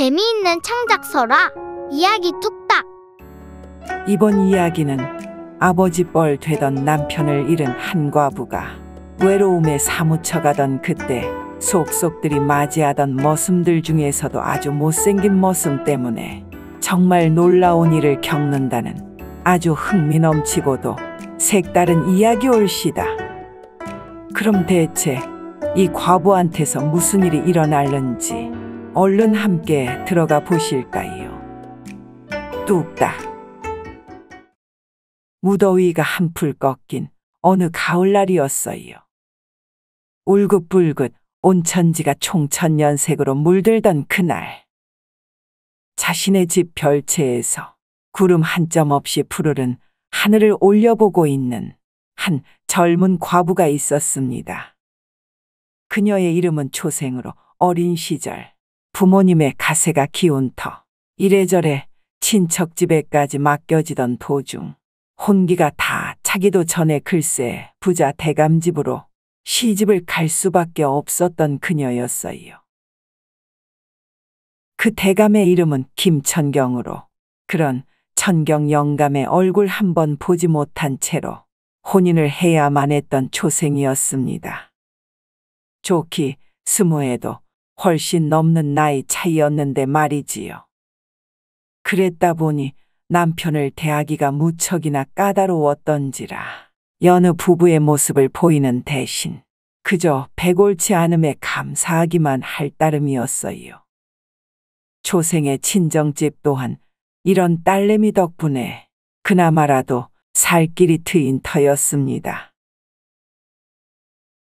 재미있는 창작서라. 이야기 뚝딱. 이번 이야기는 아버지 뻘 되던 남편을 잃은 한 과부가 외로움에 사무쳐가던 그때 속속들이 맞이하던 머슴들 중에서도 아주 못생긴 머슴 때문에 정말 놀라운 일을 겪는다는 아주 흥미넘치고도 색다른 이야기올시다. 그럼 대체 이 과부한테서 무슨 일이 일어날는지 얼른 함께 들어가 보실까요? 뚝딱. 무더위가 한풀 꺾인 어느 가을날이었어요. 울긋불긋 온 천지가 총천연색으로 물들던 그날, 자신의 집 별채에서 구름 한 점 없이 푸르른 하늘을 올려보고 있는 한 젊은 과부가 있었습니다. 그녀의 이름은 초생으로 어린 시절 부모님의 가세가 기운 터 이래저래 친척 집에까지 맡겨지던 도중 혼기가 다 차기도 전에 글쎄 부자 대감집으로 시집을 갈 수밖에 없었던 그녀였어요. 그 대감의 이름은 김천경으로 그런 천경 영감의 얼굴 한번 보지 못한 채로 혼인을 해야만 했던 초생이었습니다. 좋기 20에도 훨씬 넘는 나이 차이였는데 말이지요. 그랬다 보니 남편을 대하기가 무척이나 까다로웠던지라 여느 부부의 모습을 보이는 대신 그저 배골치 않음에 감사하기만 할 따름이었어요. 초생의 친정집 또한 이런 딸내미 덕분에 그나마라도 살 길이 트인 터였습니다.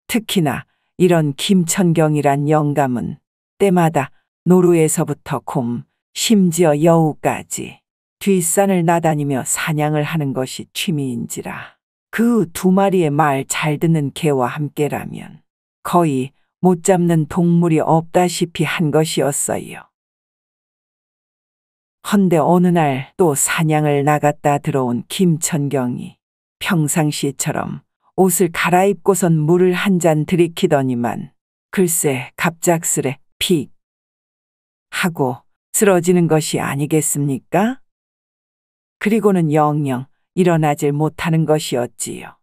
특히나 이런 김천경이란 영감은 때마다 노루에서부터 곰, 심지어 여우까지 뒷산을 나다니며 사냥을 하는 것이 취미인지라 그 2마리의 말 잘 듣는 개와 함께라면 거의 못 잡는 동물이 없다시피 한 것이었어요. 헌데 어느 날 또 사냥을 나갔다 들어온 김천경이 평상시처럼 옷을 갈아입고선 물을 한 잔 들이키더니만 글쎄 갑작스레 픽 하고 쓰러지는 것이 아니겠습니까? 그리고는 영영 일어나질 못하는 것이었지요.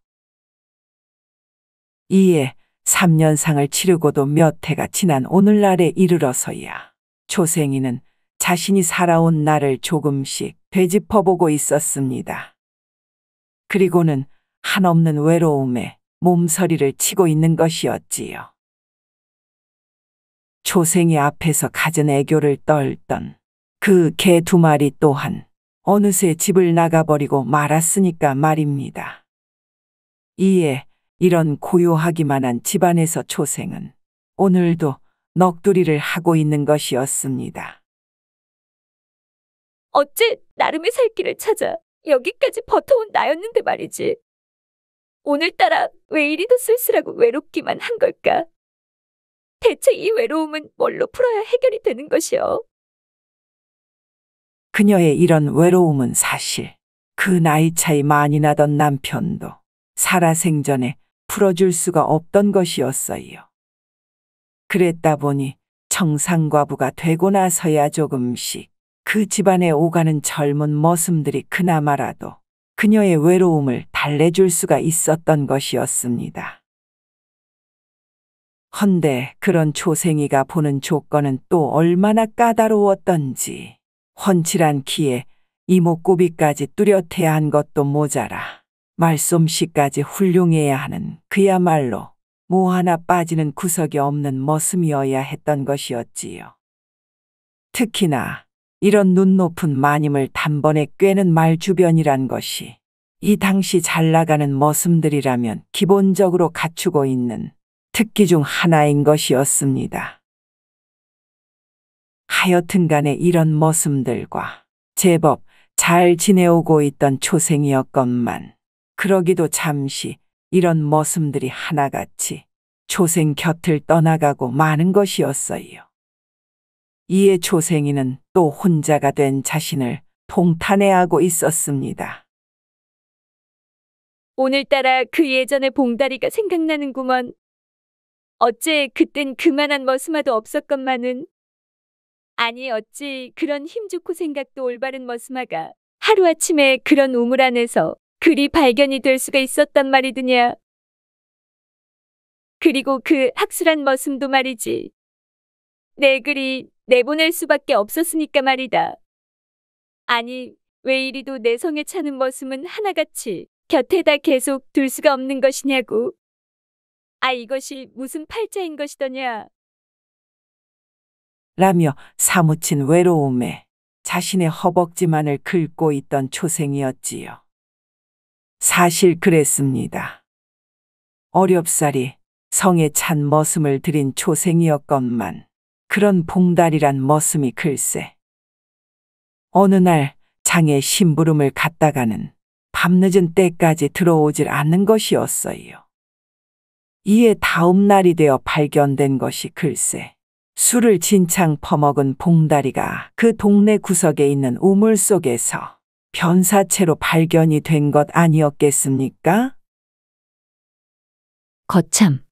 이에 3년상을 치르고도 몇 해가 지난 오늘날에 이르러서야 초생이는 자신이 살아온 날을 조금씩 되짚어보고 있었습니다. 그리고는 한없는 외로움에 몸서리를 치고 있는 것이었지요. 초생이 앞에서 갖은 애교를 떨던 그 개 2마리 또한 어느새 집을 나가버리고 말았으니까 말입니다. 이에 이런 고요하기만 한 집안에서 초생은 오늘도 넋두리를 하고 있는 것이었습니다. 어째 나름의 살 길을 찾아 여기까지 버텨온 나였는데 말이지. 오늘따라 왜 이리도 쓸쓸하고 외롭기만 한 걸까? 대체 이 외로움은 뭘로 풀어야 해결이 되는 것이오? 그녀의 이런 외로움은 사실 그 나이 차이 많이 나던 남편도 살아생전에 풀어줄 수가 없던 것이었어요. 그랬다 보니 청상과부가 되고 나서야 조금씩 그 집안에 오가는 젊은 머슴들이 그나마라도 그녀의 외로움을 달래줄 수가 있었던 것이었습니다. 헌데 그런 초생이가 보는 조건은 또 얼마나 까다로웠던지 훤칠한 키에 이목구비까지 뚜렷해야 한 것도 모자라 말솜씨까지 훌륭해야 하는 그야말로 뭐 하나 빠지는 구석이 없는 머슴이어야 했던 것이었지요. 특히나 이런 눈 높은 마님을 단번에 꿰는 말주변이란 것이 이 당시 잘 나가는 머슴들이라면 기본적으로 갖추고 있는 특기 중 하나인 것이었습니다. 하여튼간에 이런 머슴들과 제법 잘 지내오고 있던 초생이었건만 그러기도 잠시 이런 머슴들이 하나같이 초생 곁을 떠나가고 마는 것이었어요. 이에 초생이는 또 혼자가 된 자신을 통탄해하고 있었습니다. 오늘따라 그 예전의 봉다리가 생각나는구먼. 어째 그땐 그만한 머스마도 없었건만은 아니 어찌 그런 힘좋고 생각도 올바른 머스마가 하루아침에 그런 우물 안에서 글이 발견이 될 수가 있었단 말이드냐. 그리고 그 학술한 머슴도 말이지. 내 글이 내보낼 수밖에 없었으니까 말이다. 아니 왜 이리도 내 성에 차는 머슴은 하나같이 곁에다 계속 둘 수가 없는 것이냐고. 아 이것이 무슨 팔자인 것이더냐. 라며 사무친 외로움에 자신의 허벅지만을 긁고 있던 초생이었지요. 사실 그랬습니다. 어렵사리 성에 찬 머슴을 들인 초생이었건만 그런 봉다리란 머슴이 글쎄. 어느 날 장에 심부름을 갔다가는 밤늦은 때까지 들어오질 않는 것이었어요. 이에 다음 날이 되어 발견된 것이 글쎄. 술을 진창 퍼먹은 봉다리가 그 동네 구석에 있는 우물 속에서 변사체로 발견이 된 것 아니었겠습니까? 거참.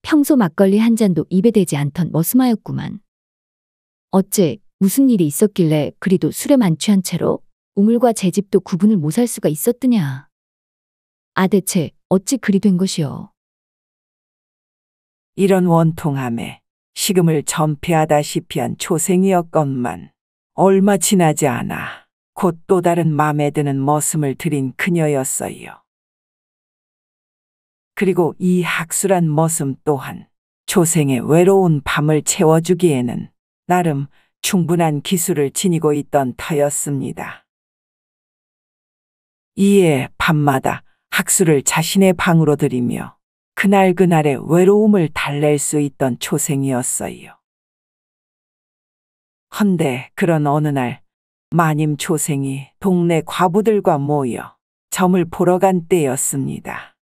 평소 막걸리 한 잔도 입에 대지 않던 머스마였구만. 어째 무슨 일이 있었길래 그리도 술에 만취한 채로 우물과 제 집도 구분을 못할 수가 있었더냐. 아 대체 어찌 그리 된 것이오. 이런 원통함에 식음을 전폐하다시피 한 초생이었건만 얼마 지나지 않아 곧 또 다른 맘에 드는 머슴을 들인 그녀였어요. 그리고 이 학술한 머슴 또한 초생의 외로운 밤을 채워주기에는 나름 충분한 기술을 지니고 있던 터였습니다. 이에 밤마다 학술을 자신의 방으로 들이며 그날그날의 외로움을 달랠 수 있던 초생이었어요. 헌데 그런 어느 날 마님 초생이 동네 과부들과 모여 점을 보러 간 때였습니다.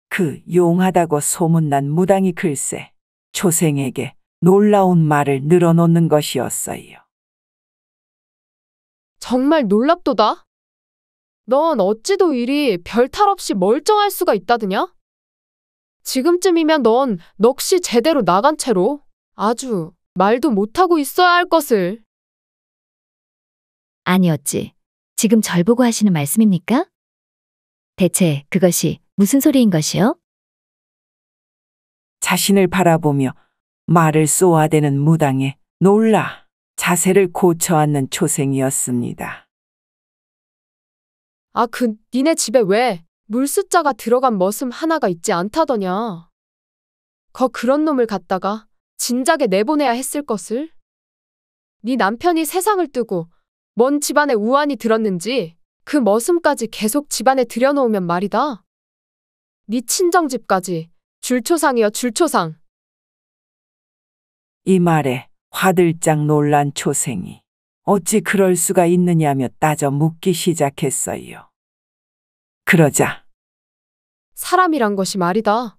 그 용하다고 소문난 무당이 글쎄 초생에게 놀라운 말을 늘어놓는 것이었어요. 정말 놀랍도다. 넌 어찌도 이리 별 탈 없이 멀쩡할 수가 있다드냐? 지금쯤이면 넌 넋이 제대로 나간 채로 아주 말도 못하고 있어야 할 것을. 아니 어찌 지금 절 보고 하시는 말씀입니까? 대체 그것이 무슨 소리인 것이요? 자신을 바라보며 말을 쏘아대는 무당에 놀라 자세를 고쳐앉는 초생이었습니다. 아, 니네 집에 왜 물숫자가 들어간 머슴 하나가 있지 않다더냐. 그런 놈을 갖다가 진작에 내보내야 했을 것을. 네 남편이 세상을 뜨고 뭔 집안에 우환이 들었는지 그 머슴까지 계속 집안에 들여놓으면 말이다. 네 친정집까지 줄초상이여 줄초상. 이 말에 화들짝 놀란 초생이 어찌 그럴 수가 있느냐며 따져 묻기 시작했어요. 그러자 사람이란 것이 말이다.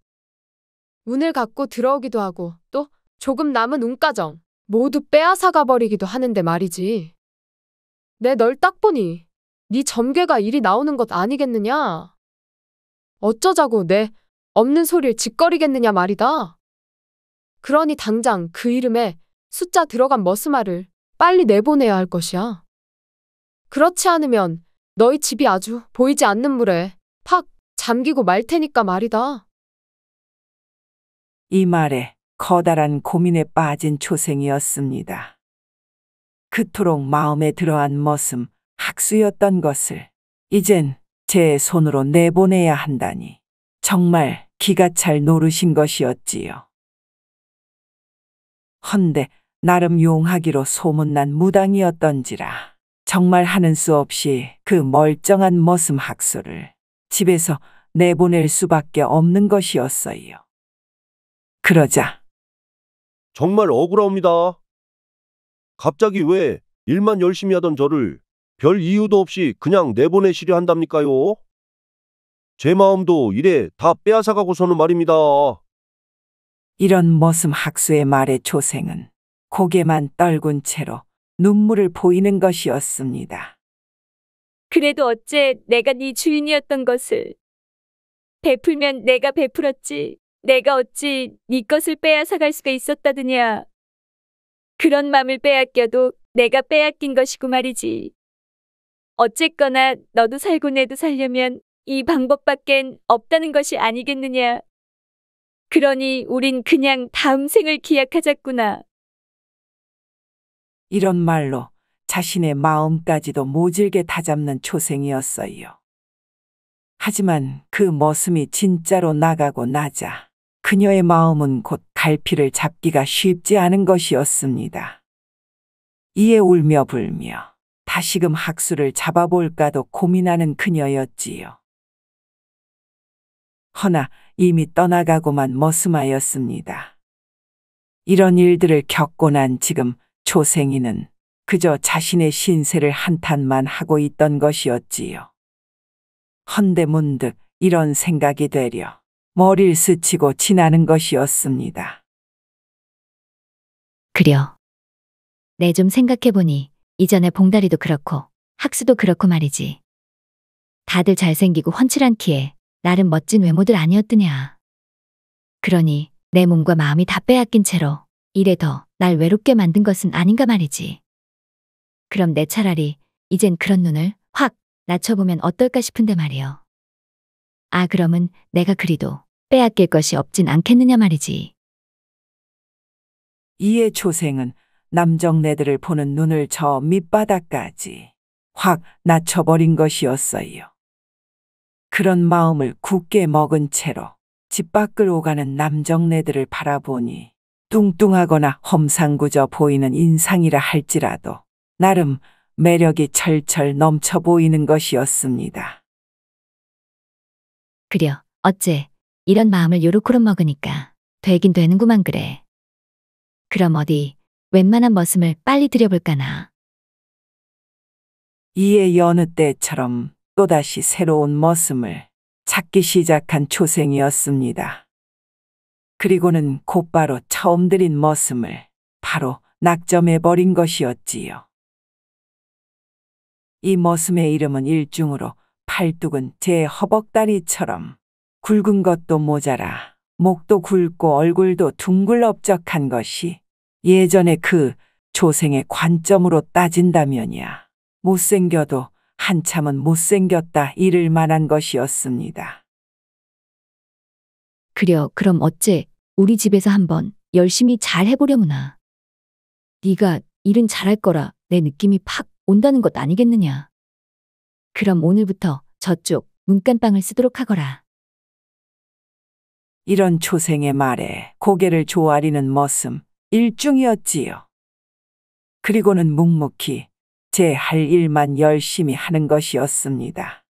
운을 갖고 들어오기도 하고 또 조금 남은 운가정 모두 빼앗아가 버리기도 하는데 말이지. 내 널 딱 보니 네 점괘가 이리 나오는 것 아니겠느냐. 어쩌자고 내 없는 소리를 짓거리겠느냐 말이다. 그러니 당장 그 이름에 숫자 들어간 머스마를 빨리 내보내야 할 것이야. 그렇지 않으면 너희 집이 아주 보이지 않는 물에 팍 잠기고 말 테니까 말이다. 이 말에 커다란 고민에 빠진 초생이었습니다. 그토록 마음에 들어한 머슴 학수였던 것을 이젠 제 손으로 내보내야 한다니 정말 기가 찰 노릇인 것이었지요. 헌데 나름 용하기로 소문난 무당이었던지라 정말 하는 수 없이 그 멀쩡한 머슴 학수를 집에서 내보낼 수밖에 없는 것이었어요. 그러자 정말 억울합니다. 갑자기 왜 일만 열심히 하던 저를 별 이유도 없이 그냥 내보내시려 한답니까요? 제 마음도 이래 다 빼앗아가고서는 말입니다. 이런 머슴 학수의 말에 초생은 고개만 떨군 채로 눈물을 보이는 것이었습니다. 그래도 어째 내가 네 주인이었던 것을. 베풀면 내가 베풀었지. 내가 어찌 네 것을 빼앗아갈 수가 있었다드냐. 그런 맘을 빼앗겨도 내가 빼앗긴 것이고 말이지. 어쨌거나 너도 살고 내도 살려면 이 방법밖엔 없다는 것이 아니겠느냐. 그러니 우린 그냥 다음 생을 기약하자꾸나. 이런 말로 자신의 마음까지도 모질게 다잡는 초생이었어요. 하지만 그 머슴이 진짜로 나가고 나자 그녀의 마음은 곧 갈피를 잡기가 쉽지 않은 것이었습니다. 이에 울며 불며 다시금 학수를 잡아볼까도 고민하는 그녀였지요. 허나 이미 떠나가고만 머슴하였습니다. 이런 일들을 겪고 난 지금 초생이는 그저 자신의 신세를 한탄만 하고 있던 것이었지요. 헌데 문득 이런 생각이 되려 머리를 스치고 지나는 것이었습니다. 그려. 내 좀 생각해보니 이전에 봉다리도 그렇고 학수도 그렇고 말이지. 다들 잘생기고 훤칠한 키에 나름 멋진 외모들 아니었드냐. 그러니 내 몸과 마음이 다 빼앗긴 채로 이래 더 날 외롭게 만든 것은 아닌가 말이지. 그럼 내 차라리 이젠 그런 눈을 확 낮춰보면 어떨까 싶은데 말이여. 아, 그러면 내가 그리도 빼앗길 것이 없진 않겠느냐 말이지. 이에 초생은 남정네들을 보는 눈을 저 밑바닥까지 확 낮춰버린 것이었어요. 그런 마음을 굳게 먹은 채로 집 밖을 오가는 남정네들을 바라보니 뚱뚱하거나 험상궂어 보이는 인상이라 할지라도 나름 매력이 철철 넘쳐 보이는 것이었습니다. 그려. 어째 이런 마음을 요렇게로 먹으니까 되긴 되는구만 그래. 그럼 어디 웬만한 머슴을 빨리 들여볼까나. 이에 여느 때처럼 또다시 새로운 머슴을 찾기 시작한 초생이었습니다. 그리고는 곧바로 처음 들인 머슴을 바로 낙점해버린 것이었지요. 이 머슴의 이름은 일중으로 팔뚝은 제 허벅다리처럼 굵은 것도 모자라 목도 굵고 얼굴도 둥글업적한 것이 예전에 그 초생의 관점으로 따진다면야 못생겨도 한참은 못생겼다 이를 만한 것이었습니다. 그려. 그럼 어째 우리 집에서 한번 열심히 잘 해보려무나. 네가 일은 잘할 거라 내 느낌이 팍 온다는 것 아니겠느냐. 그럼 오늘부터 저쪽 문간방을 쓰도록 하거라. 이런 초생의 말에 고개를 조아리는 머슴 일중이었지요. 그리고는 묵묵히 제 할 일만 열심히 하는 것이었습니다.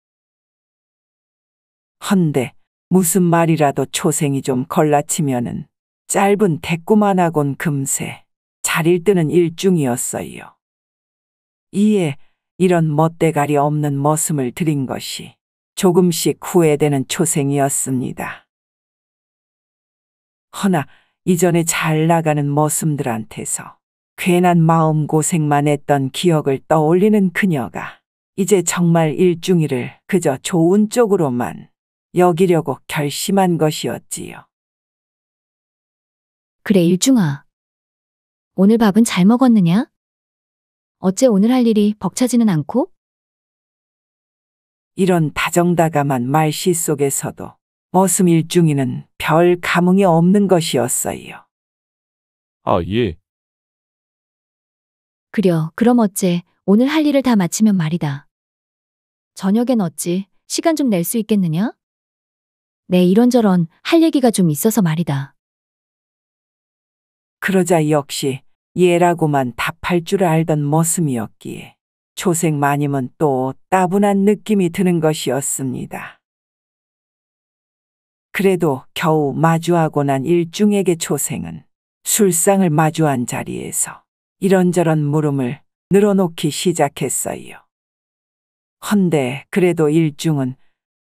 헌데 무슨 말이라도 초생이 좀 걸라치면은 짧은 대꾸만 하곤 금세 자리를 뜨는 일중이었어요. 이에 이런 멋대가리 없는 머슴을 들인 것이 조금씩 후회되는 초생이었습니다. 허나 이전에 잘 나가는 머슴들한테서 괜한 마음고생만 했던 기억을 떠올리는 그녀가 이제 정말 일중이를 그저 좋은 쪽으로만 여기려고 결심한 것이었지요. 그래 일중아. 오늘 밥은 잘 먹었느냐? 어째 오늘 할 일이 벅차지는 않고? 이런 다정다감한 말씨 속에서도 머슴 일중이는 별 감흥이 없는 것이었어요. 아, 예. 그려. 그럼 어째 오늘 할 일을 다 마치면 말이다. 저녁엔 어찌 시간 좀 낼 수 있겠느냐? 내 이런저런 할 얘기가 좀 있어서 말이다. 그러자 역시 예라고만 답할 줄 알던 머슴이었기에 초생 마님은 또 따분한 느낌이 드는 것이었습니다. 그래도 겨우 마주하고 난 일중에게 초생은 술상을 마주한 자리에서 이런저런 물음을 늘어놓기 시작했어요. 헌데 그래도 일중은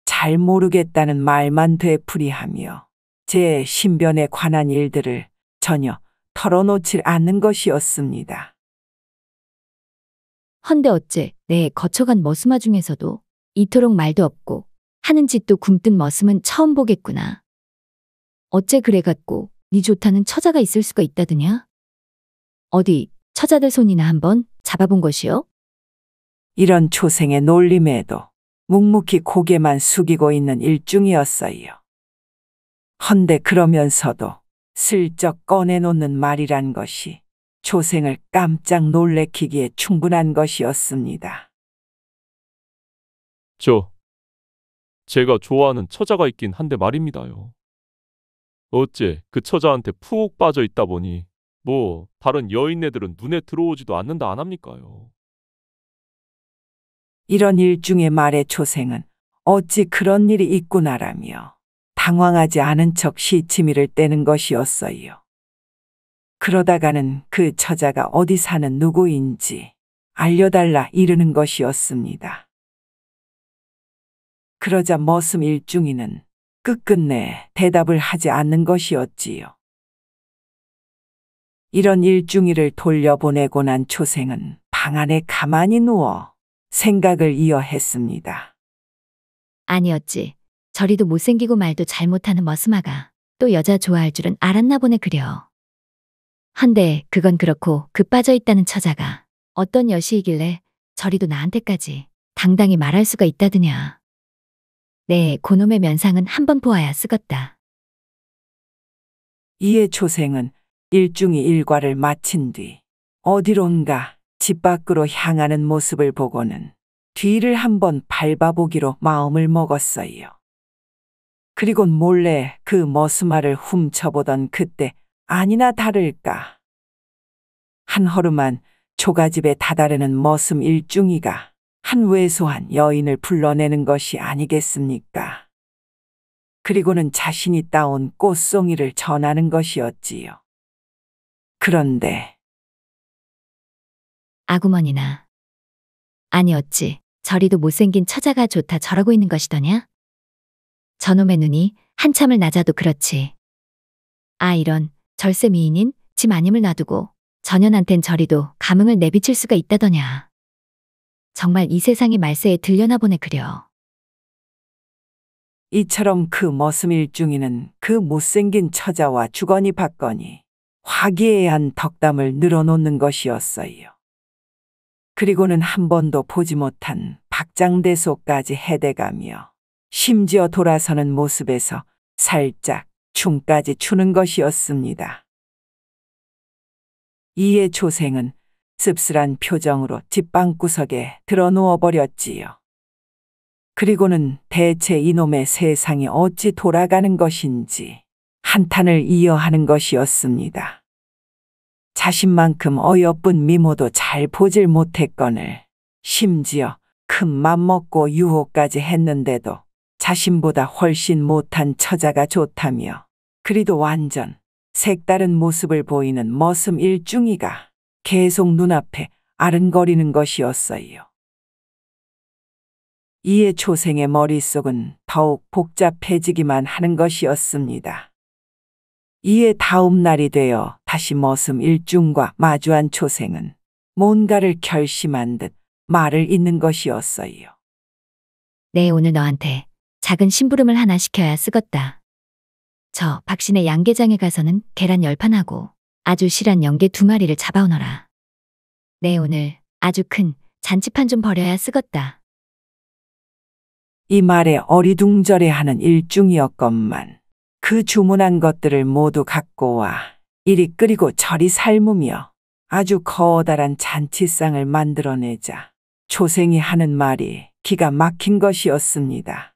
잘 모르겠다는 말만 되풀이하며 제 신변에 관한 일들을 전혀 털어놓질 않는 것이었습니다. 헌데 어째 내 거쳐간 머슴아 중에서도 이토록 말도 없고 하는 짓도 굼뜬 머슴은 처음 보겠구나. 어째 그래갖고 네 좋다는 처자가 있을 수가 있다드냐? 어디 처자들 손이나 한번 잡아본 것이요? 이런 초생의 놀림에도 묵묵히 고개만 숙이고 있는 일중이었어요. 헌데 그러면서도 슬쩍 꺼내놓는 말이란 것이 초생을 깜짝 놀래키기에 충분한 것이었습니다. 제가 좋아하는 처자가 있긴 한데 말입니다요. 어째 그 처자한테 푹 빠져 있다 보니 다른 여인네들은 눈에 들어오지도 않는다 안 합니까요? 이런 일중의 말에 초생은 어찌 그런 일이 있구나라며 당황하지 않은 척 시치미를 떼는 것이었어요. 그러다가는 그 처자가 어디 사는 누구인지 알려달라 이르는 것이었습니다. 그러자 머슴 일중이는 끝끝내 대답을 하지 않는 것이었지요. 이런 일중이를 돌려보내고 난 초생은 방 안에 가만히 누워 생각을 이어했습니다. 아니 어찌 저리도 못생기고 말도 잘못하는 머스마가 또 여자 좋아할 줄은 알았나 보네 그려. 헌데 그건 그렇고 그 빠져있다는 처자가 어떤 여시이길래 저리도 나한테까지 당당히 말할 수가 있다드냐. 네, 고놈의 면상은 한번 보아야 쓰겄다. 이에 초생은 일중이 일과를 마친 뒤 어디론가 집 밖으로 향하는 모습을 보고는 뒤를 한번 밟아보기로 마음을 먹었어요. 그리곤 몰래 그 머스마를 훔쳐보던 그때 아니나 다를까. 한 허름한 초가집에 다다르는 머슴 일중이가 한 왜소한 여인을 불러내는 것이 아니겠습니까? 그리고는 자신이 따온 꽃송이를 전하는 것이었지요. 그런데 아구머니나. 아니 어찌 저리도 못생긴 처자가 좋다 저러고 있는 것이더냐? 저놈의 눈이 한참을 낮아도 그렇지. 아 이런 절세 미인인 지 마님을 놔두고 전현한텐 저리도 감흥을 내비칠 수가 있다더냐. 정말 이 세상의 말세에 들려나 보네 그려. 이처럼 그 머슴 일중이는 그 못생긴 처자와 주거니 받거니 화기애애한 덕담을 늘어놓는 것이었어요. 그리고는 한 번도 보지 못한 박장대소까지 해대가며 심지어 돌아서는 모습에서 살짝 춤까지 추는 것이었습니다. 이에 초생은 씁쓸한 표정으로 집방구석에 드러누워 버렸지요. 그리고는 대체 이놈의 세상이 어찌 돌아가는 것인지 한탄을 이어하는 것이었습니다. 자신만큼 어여쁜 미모도 잘 보질 못했거늘 심지어 큰 맘 먹고 유혹까지 했는데도 자신보다 훨씬 못한 처자가 좋다며 그리도 완전 색다른 모습을 보이는 머슴 일중이가 계속 눈앞에 아른거리는 것이었어요. 이에 초생의 머릿속은 더욱 복잡해지기만 하는 것이었습니다. 이에 다음 날이 되어 다시 머슴 일중과 마주한 초생은 뭔가를 결심한 듯 말을 잇는 것이었어요. 네 오늘 너한테 작은 심부름을 하나 시켜야 쓰겄다. 저 박신의 양계장에 가서는 계란 10판하고 아주 실한 연계 2마리를 잡아오너라. 네 오늘 아주 큰 잔치판 좀 벌여야 쓰겄다. 이 말에 어리둥절해하는 일중이었건만 그 주문한 것들을 모두 갖고 와 이리 끓이고 저리 삶으며 아주 커다란 잔치상을 만들어내자 초생이 하는 말이 기가 막힌 것이었습니다.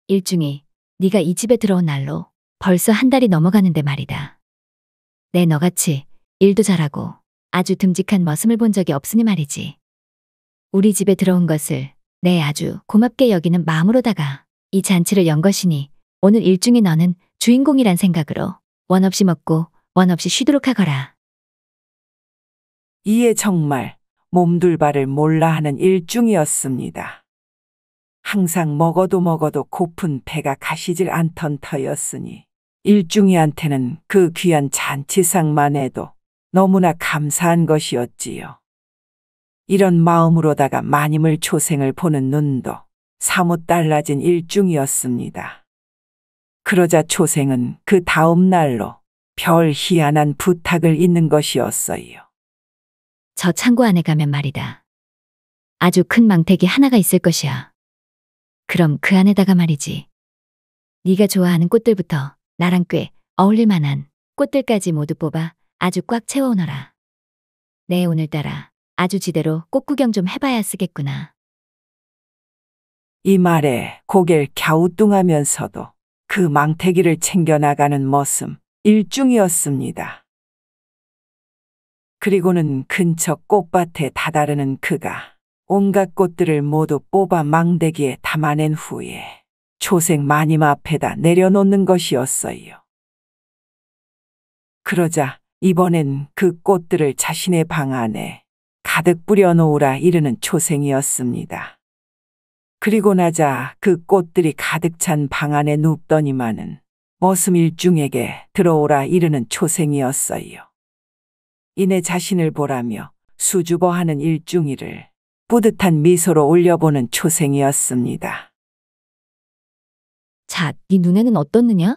일중이 네가 이 집에 들어온 날로 벌써 한 달이 넘어가는데 말이다. 내 너같이 일도 잘하고 아주 듬직한 머슴을 본 적이 없으니 말이지. 우리 집에 들어온 것을 내 아주 고맙게 여기는 마음으로다가 이 잔치를 연 것이니 오늘 일중이 너는 주인공이란 생각으로 원 없이 먹고 원 없이 쉬도록 하거라. 이에 정말 몸둘바를 몰라 하는 일중이었습니다. 항상 먹어도 고픈 배가 가시질 않던 터였으니 일중이한테는 그 귀한 잔치상만 해도 너무나 감사한 것이었지요. 이런 마음으로다가 마님을 초생을 보는 눈도 사뭇 달라진 일중이었습니다. 그러자 초생은 그 다음 날로 별 희한한 부탁을 잇는 것이었어요. 저 창고 안에 가면 말이다. 아주 큰 망태기 하나가 있을 것이야. 그럼 그 안에다가 말이지. 네가 좋아하는 꽃들부터 나랑 꽤 어울릴 만한 꽃들까지 모두 뽑아 아주 꽉 채워오너라. 네, 오늘따라 아주 지대로 꽃 구경 좀 해봐야 쓰겠구나. 이 말에 고개를 갸우뚱하면서도 그 망태기를 챙겨나가는 모습 일중이었습니다. 그리고는 근처 꽃밭에 다다르는 그가 온갖 꽃들을 모두 뽑아 망대기에 담아낸 후에 초생 마님 앞에다 내려놓는 것이었어요. 그러자 이번엔 그 꽃들을 자신의 방 안에 가득 뿌려놓으라 이르는 초생이었습니다. 그리고 나자 그 꽃들이 가득 찬 방 안에 눕더니만은 머슴 일중에게 들어오라 이르는 초생이었어요. 이내 자신을 보라며 수줍어하는 일중이를 뿌듯한 미소로 올려보는 초생이었습니다. 자, 네 눈에는 어떻느냐?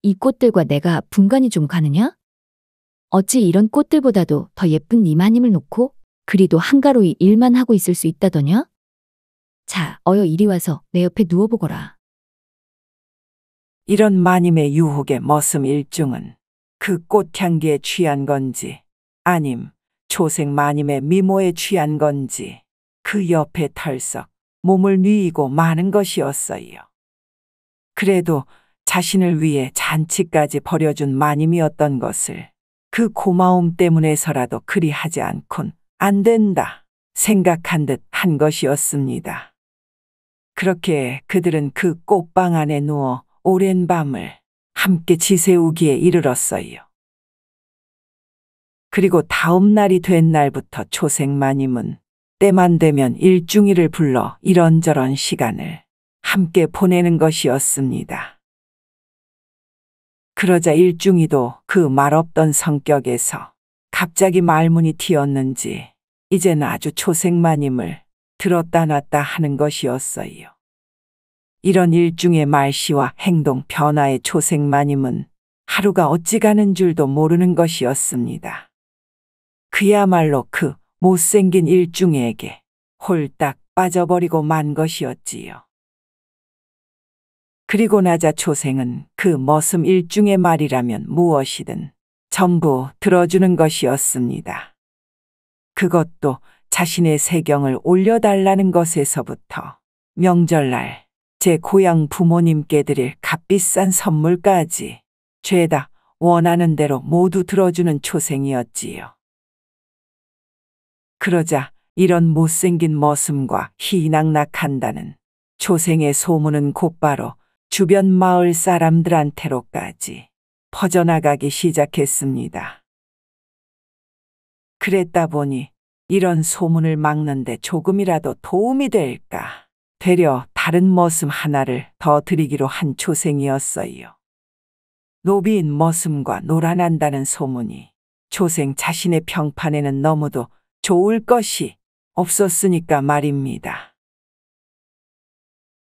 이 꽃들과 내가 분간이 좀 가느냐? 어찌 이런 꽃들보다도 더 예쁜 네 마님을 놓고 그리도 한가로이 일만 하고 있을 수 있다더냐? 자, 어여 이리 와서 내 옆에 누워보거라. 이런 마님의 유혹에 머슴 일중은 그 꽃향기에 취한 건지 아님 초생 마님의 미모에 취한 건지 그 옆에 털썩 몸을 뉘이고 마는 것이었어요. 그래도 자신을 위해 잔치까지 벌여준 마님이었던 것을 그 고마움 때문에서라도 그리하지 않곤 안 된다 생각한 듯 한 것이었습니다. 그렇게 그들은 그 꽃방 안에 누워 오랜 밤을 함께 지새우기에 이르렀어요. 그리고 다음 날이 된 날부터 초생 마님은 때만 되면 일중이를 불러 이런저런 시간을 함께 보내는 것이었습니다. 그러자 일중이도 그 말없던 성격에서 갑자기 말문이 튀었는지 이제는 아주 초생 마님을 들었다 놨다 하는 것이었어요. 이런 일중의 말씨와 행동 변화의 초생 마님은 하루가 어찌 가는 줄도 모르는 것이었습니다. 그야말로 그 못생긴 일중에게 홀딱 빠져버리고 만 것이었지요. 그리고 나자 초생은 그 머슴 일중의 말이라면 무엇이든 전부 들어주는 것이었습니다. 그것도 자신의 세경을 올려달라는 것에서부터 명절날 제 고향 부모님께 드릴 값비싼 선물까지 죄다 원하는 대로 모두 들어주는 초생이었지요. 그러자 이런 못생긴 머슴과 희낙낙한다는 초생의 소문은 곧바로 주변 마을 사람들한테로까지 퍼져나가기 시작했습니다. 그랬다 보니 이런 소문을 막는데 조금이라도 도움이 될까 되려 다른 머슴 하나를 더 들이기로 한 초생이었어요. 노비인 머슴과 놀아난다는 소문이 초생 자신의 평판에는 너무도 좋을 것이 없었으니까 말입니다.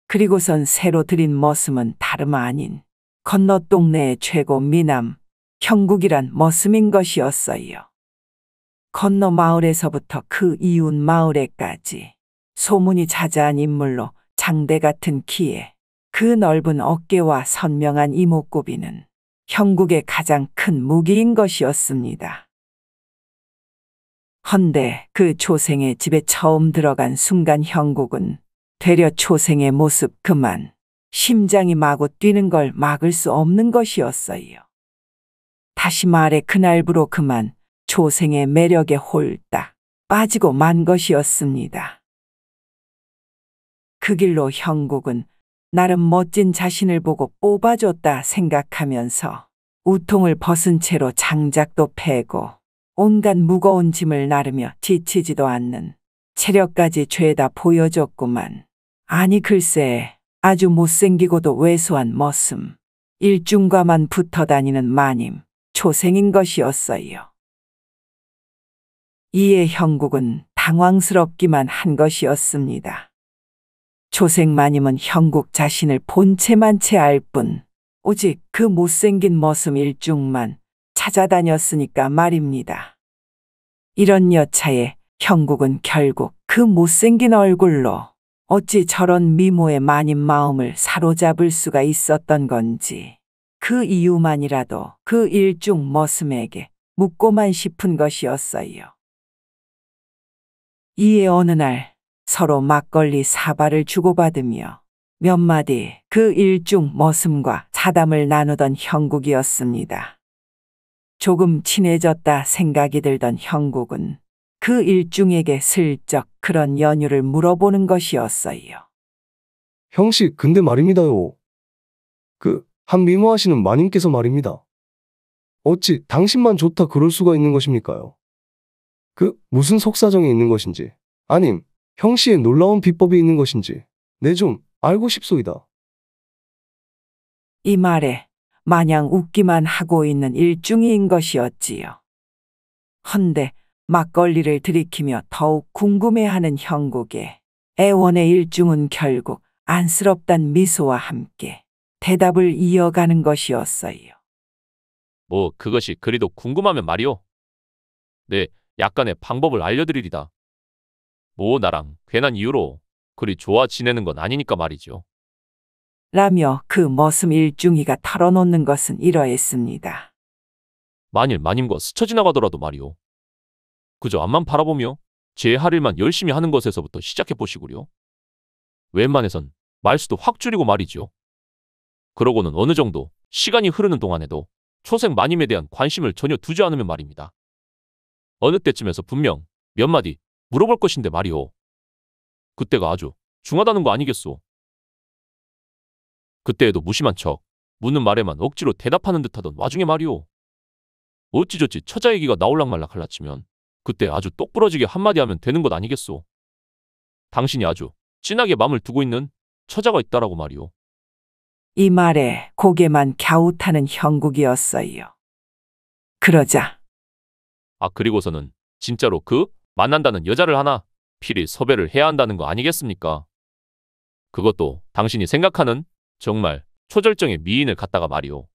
그리고선 새로 들인 머슴은 다름 아닌 건너 동네의 최고 미남 형국이란 머슴인 것이었어요. 건너 마을에서부터 그 이웃 마을에까지 소문이 자자한 인물로 장대 같은 키에 그 넓은 어깨와 선명한 이목구비는 형국의 가장 큰 무기인 것이었습니다. 헌데 그 초생의 집에 처음 들어간 순간 형국은 되려 초생의 모습 그만 심장이 마구 뛰는 걸 막을 수 없는 것이었어요. 다시 말해 그날부로 그만 초생의 매력에 홀딱 빠지고 만 것이었습니다. 그 길로 형국은 나름 멋진 자신을 보고 뽑아줬다 생각하면서 우통을 벗은 채로 장작도 패고 온갖 무거운 짐을 나르며 지치지도 않는 체력까지 죄다 보여줬구만. 아니 글쎄 아주 못생기고도 왜소한 머슴 일중과만 붙어 다니는 마님 초생인 것이었어요. 이에 형국은 당황스럽기만 한 것이었습니다. 초생 마님은 형국 자신을 본체만 채 알 뿐 오직 그 못생긴 머슴 일중만 찾아다녔으니까 말입니다. 이런 여차에 형국은 결국 그 못생긴 얼굴로 어찌 저런 미모의 마님 마음을 사로잡을 수가 있었던 건지 그 이유만이라도 그 일중 머슴에게 묻고만 싶은 것이었어요. 이에 어느 날 서로 막걸리 사발을 주고받으며 몇 마디 그 일중 머슴과 사담을 나누던 형국이었습니다. 조금 친해졌다 생각이 들던 형국은 그 일중에게 슬쩍 그런 연유를 물어보는 것이었어요. 형씨, 근데 말입니다요. 한 미모하시는 마님께서 말입니다. 어찌 당신만 좋다 그럴 수가 있는 것입니까요? 무슨 속사정이 있는 것인지, 아님 형씨의 놀라운 비법이 있는 것인지, 내 좀 알고 싶소이다. 이 말에 마냥 웃기만 하고 있는 일중이인 것이었지요. 헌데 막걸리를 들이키며 더욱 궁금해하는 형국에 애원의 일중은 결국 안쓰럽단 미소와 함께 대답을 이어가는 것이었어요. 뭐 그것이 그리도 궁금하면 말이오. 네, 약간의 방법을 알려드리리다. 뭐 나랑 괜한 이유로 그리 좋아 지내는 건 아니니까 말이죠. 라며 그 머슴 일중이가 털어놓는 것은 이러했습니다. 만일 마님과 스쳐 지나가더라도 말이오. 그저 앞만 바라보며 제 할 일만 열심히 하는 것에서부터 시작해 보시구려. 웬만해선 말수도 확 줄이고 말이죠. 그러고는 어느 정도 시간이 흐르는 동안에도 초생 마님에 대한 관심을 전혀 두지 않으면 말입니다. 어느 때쯤에서 분명 몇 마디 물어볼 것인데 말이오. 그때가 아주 중하다는 거 아니겠소. 그때에도 무심한 척 묻는 말에만 억지로 대답하는 듯하던 와중에 말이오. 어찌저찌 처자 얘기가 나올락말락 할라치면 그때 아주 똑부러지게 한마디 하면 되는 것 아니겠소. 당신이 아주 진하게 맘을 두고 있는 처자가 있다라고 말이오. 이 말에 고개만 갸웃하는 형국이었어요. 그러자 그리고서는 진짜로 만난다는 여자를 하나 필히 섭외를 해야 한다는 거 아니겠습니까? 그것도 당신이 생각하는 정말 초절정의 미인을 갖다가 말이오.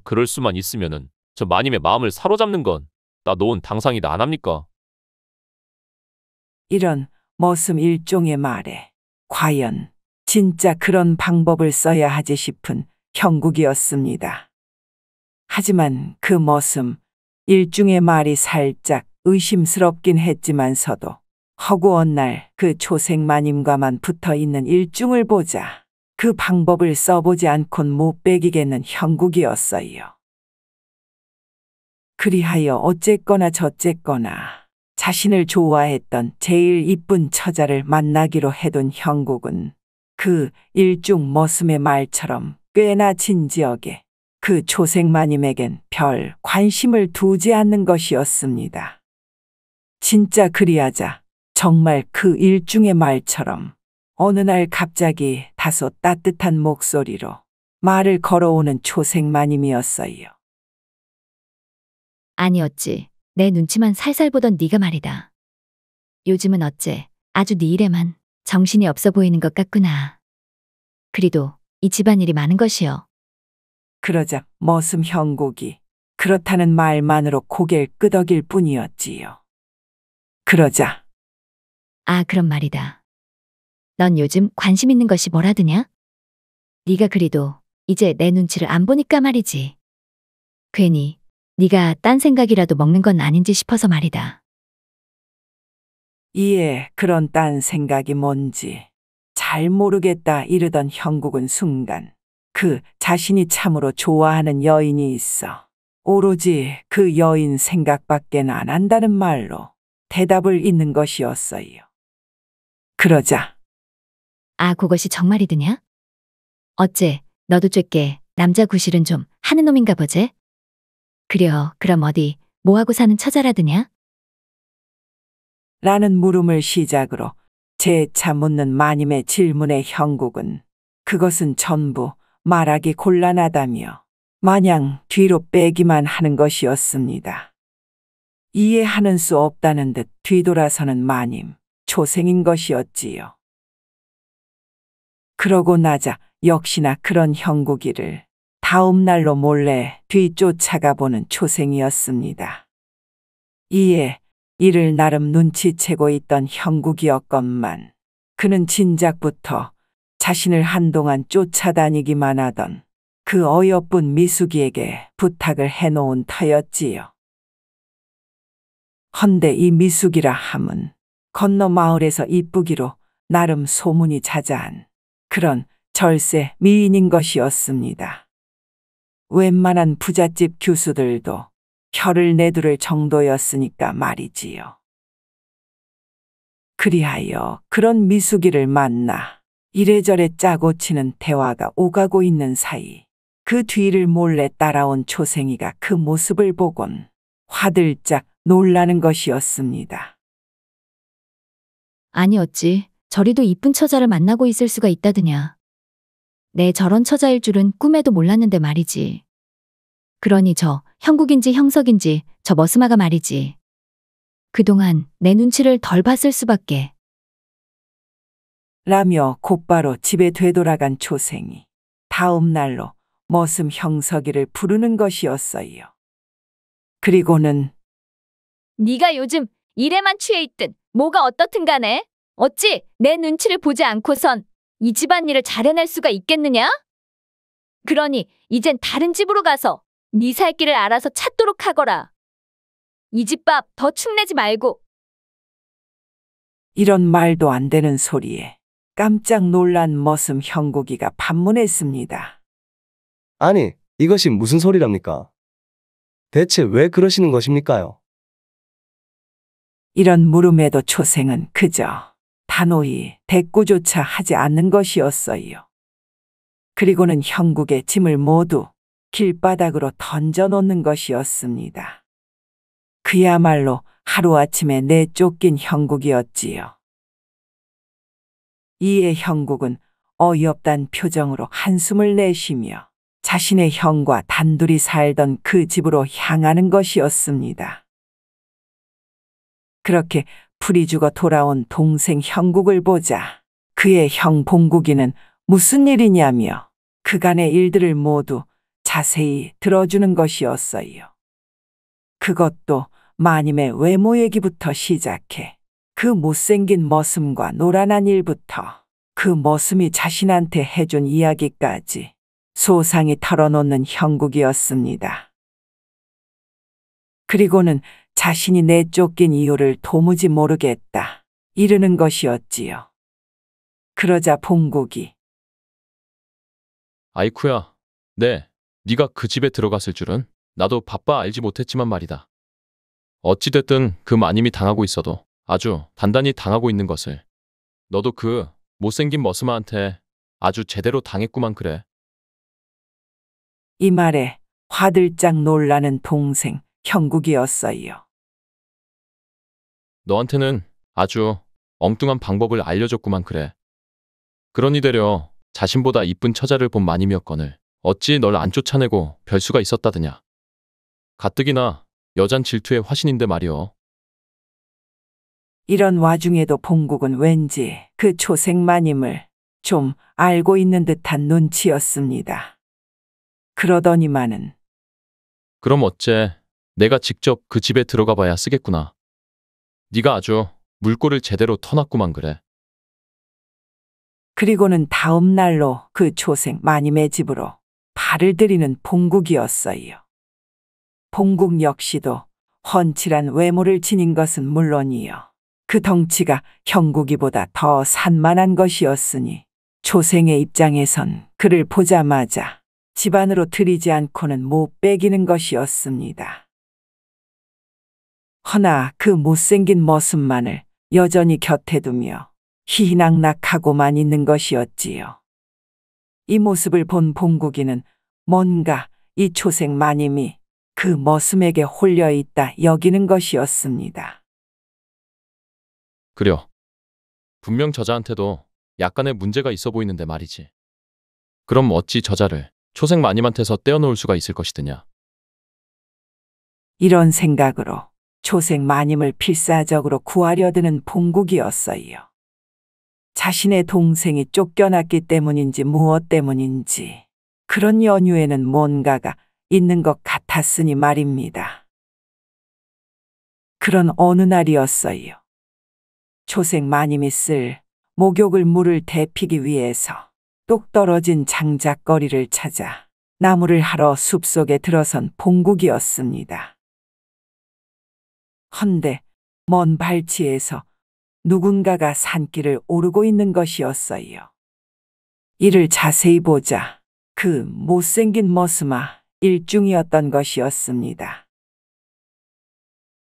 그럴 수만 있으면은 저 마님의 마음을 사로잡는 건 따놓은 당상이다 안 합니까? 이런 머슴 일종의 말에 과연 진짜 그런 방법을 써야 하지 싶은 형국이었습니다. 하지만 그 머슴 일중의 말이 살짝 의심스럽긴 했지만서도 허구한 날 그 초생 마님과만 붙어 있는 일중을 보자 그 방법을 써보지 않곤 못 빼기겠는 형국이었어요. 그리하여 어쨌거나 저쨌거나 자신을 좋아했던 제일 이쁜 처자를 만나기로 해둔 형국은 그 일중 머슴의 말처럼 꽤나 진지하게 그 초생마님에겐 별 관심을 두지 않는 것이었습니다. 진짜 그리하자 정말 그 일중의 말처럼 어느 날 갑자기 다소 따뜻한 목소리로 말을 걸어오는 초생마님이었어요. 아니 어찌 내 눈치만 살살 보던 네가 말이다. 요즘은 어째 아주 네 일에만 정신이 없어 보이는 것 같구나. 그리도 이 집안일이 많은 것이여. 그러자 머슴 형국이 그렇다는 말만으로 고개를 끄덕일 뿐이었지요. 그러자 그럼 말이다. 넌 요즘 관심 있는 것이 뭐라드냐? 네가 그리도 이제 내 눈치를 안 보니까 말이지. 괜히 네가 딴 생각이라도 먹는 건 아닌지 싶어서 말이다. 이에 그런 딴 생각이 뭔지 잘 모르겠다 이르던 형국은 순간 그 자신이 참으로 좋아하는 여인이 있어 오로지 그 여인 생각밖엔 안 한다는 말로 대답을 잇는 것이었어요. 그러자 그것이 정말이드냐? 어째 너도 쬐게 남자 구실은 좀 하는 놈인가 보제? 그려 그럼 어디 뭐하고 사는 처자라드냐? 라는 물음을 시작으로 재차 묻는 마님의 질문에 형국은 그것은 전부 말하기 곤란하다며 마냥 뒤로 빼기만 하는 것이었습니다. 이해하는 수 없다는 듯 뒤돌아서는 마님, 초생인 것이었지요. 그러고 나자 역시나 그런 형국이를 다음 날로 몰래 뒤쫓아가 보는 초생이었습니다. 이에 이를 나름 눈치채고 있던 형국이었건만 그는 진작부터 자신을 한동안 쫓아다니기만 하던 그 어여쁜 미숙이에게 부탁을 해놓은 터였지요. 헌데 이 미숙이라 함은 건너 마을에서 이쁘기로 나름 소문이 자자한 그런 절세 미인인 것이었습니다. 웬만한 부잣집 교수들도 혀를 내두를 정도였으니까 말이지요. 그리하여 그런 미숙이를 만나 이래저래 짜고 치는 대화가 오가고 있는 사이 그 뒤를 몰래 따라온 초생이가 그 모습을 보곤 화들짝 놀라는 것이었습니다. 아니 어찌 저리도 이쁜 처자를 만나고 있을 수가 있다드냐. 내 저런 처자일 줄은 꿈에도 몰랐는데 말이지. 그러니 저 형국인지 형석인지 저 머스마가 말이지. 그동안 내 눈치를 덜 봤을 수밖에. 라며 곧바로 집에 되돌아간 초생이 다음 날로 머슴 형석이를 부르는 것이었어요. 그리고는 네가 요즘 일에만 취해 있든 뭐가 어떻든 간에 어찌 내 눈치를 보지 않고선 이 집안일을 잘해낼 수가 있겠느냐? 그러니 이젠 다른 집으로 가서 네 살 길을 알아서 찾도록 하거라. 이 집 밥 더 축내지 말고. 이런 말도 안 되는 소리에 깜짝 놀란 머슴 형국이가 반문했습니다. 아니, 이것이 무슨 소리랍니까? 대체 왜 그러시는 것입니까요? 이런 물음에도 초생은 그저 단호히 대꾸조차 하지 않는 것이었어요. 그리고는 형국의 짐을 모두 길바닥으로 던져놓는 것이었습니다. 그야말로 하루아침에 내쫓긴 형국이었지요. 이에 형국은 어이없단 표정으로 한숨을 내쉬며 자신의 형과 단둘이 살던 그 집으로 향하는 것이었습니다. 그렇게 풀이 죽어 돌아온 동생 형국을 보자 그의 형 봉국이는 무슨 일이냐며 그간의 일들을 모두 자세히 들어주는 것이었어요. 그것도 마님의 외모 얘기부터 시작해 그 못생긴 머슴과 노란한 일부터 그 머슴이 자신한테 해준 이야기까지 소상히 털어놓는 형국이었습니다. 그리고는 자신이 내쫓긴 이유를 도무지 모르겠다 이르는 것이었지요. 그러자 봉국이 아이쿠야, 네가 그 집에 들어갔을 줄은 나도 바빠 알지 못했지만 말이다. 어찌됐든 그 마님이 당하고 있어도 아주 단단히 당하고 있는 것을 너도 그 못생긴 머스마한테 아주 제대로 당했구만 그래. 이 말에 화들짝 놀라는 동생 형국이었어요. 너한테는 아주 엉뚱한 방법을 알려줬구만 그래. 그러니 되려 자신보다 이쁜 처자를 본 마님이었거늘 어찌 널 안 쫓아내고 별 수가 있었다드냐. 가뜩이나 여잔 질투의 화신인데 말이여. 이런 와중에도 봉국은 왠지 그 초생 마님을 좀 알고 있는 듯한 눈치였습니다. 그러더니만은 그럼 어째 내가 직접 그 집에 들어가 봐야 쓰겠구나. 네가 아주 물꼬를 제대로 터놨구만 그래. 그리고는 다음 날로 그 초생 마님의 집으로 발을 들이는 봉국이었어요. 봉국 역시도 훤칠한 외모를 지닌 것은 물론이요. 그 덩치가 형국이보다 더 산만한 것이었으니 초생의 입장에선 그를 보자마자 집 안으로 들이지 않고는 못 빼기는 것이었습니다. 허나 그 못생긴 머슴만을 여전히 곁에 두며 희희낙낙하고만 있는 것이었지요. 이 모습을 본 봉국이는 뭔가 이 초생 마님이 그 머슴에게 홀려 있다 여기는 것이었습니다. 그려. 분명 저자한테도 약간의 문제가 있어 보이는데 말이지. 그럼 어찌 저자를 초생 마님한테서 떼어놓을 수가 있을 것이드냐. 이런 생각으로 초생 마님을 필사적으로 구하려 드는 봉국이었어요. 자신의 동생이 쫓겨났기 때문인지 무엇 때문인지 그런 연유에는 뭔가가 있는 것 같았으니 말입니다. 그런 어느 날이었어요. 초생 마님이 쓸 목욕을 물을 데피기 위해서 똑 떨어진 장작거리를 찾아 나무를 하러 숲속에 들어선 봉국이었습니다. 헌데 먼 발치에서 누군가가 산길을 오르고 있는 것이었어요. 이를 자세히 보자 그 못생긴 머스마 일중이었던 것이었습니다.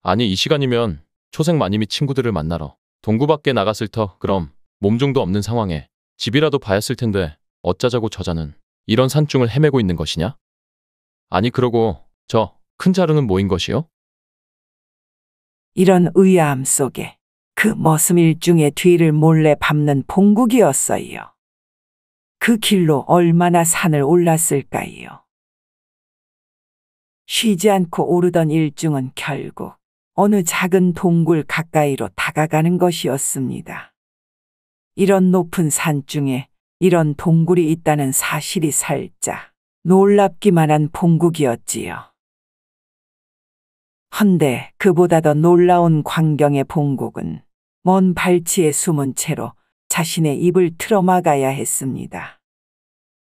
아니 이 시간이면 초생 마님이 친구들을 만나러 동구 밖에 나갔을 터 그럼 몸종도 없는 상황에 집이라도 봐였을 텐데 어쩌자고 저자는 이런 산중을 헤매고 있는 것이냐? 아니 그러고 저 큰 자루는 뭐인 것이요? 이런 의아함 속에 그 머슴 일중의 뒤를 몰래 밟는 봉국이었어요. 그 길로 얼마나 산을 올랐을까요? 쉬지 않고 오르던 일중은 결국 어느 작은 동굴 가까이로 다가가는 것이었습니다. 이런 높은 산중에 이런 동굴이 있다는 사실이 살짝 놀랍기만 한 봉국이었지요. 헌데 그보다 더 놀라운 광경의 봉국은 먼 발치에 숨은 채로 자신의 입을 틀어막아야 했습니다.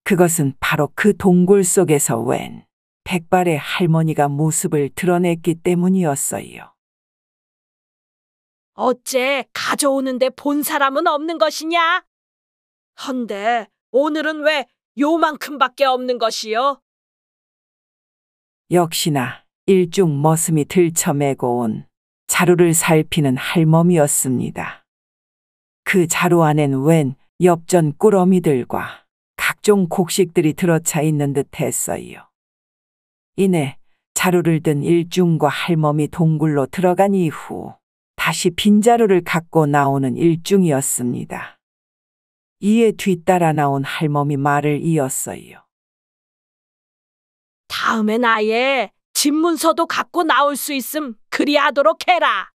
그것은 바로 그 동굴 속에서 웬 백발의 할머니가 모습을 드러냈기 때문이었어요. 어째 가져오는데 본 사람은 없는 것이냐? 헌데 오늘은 왜 요만큼밖에 없는 것이요? 역시나 일중 머슴이 들쳐매고 온 자루를 살피는 할멈이었습니다. 그 자루 안엔 웬 엽전 꾸러미들과 각종 곡식들이 들어차 있는 듯 했어요. 이내 자루를 든 일중과 할멈이 동굴로 들어간 이후 다시 빈자루를 갖고 나오는 일중이었습니다. 이에 뒤따라 나온 할멈이 말을 이었어요. 다음엔 아예 집문서도 갖고 나올 수 있음 그리하도록 해라.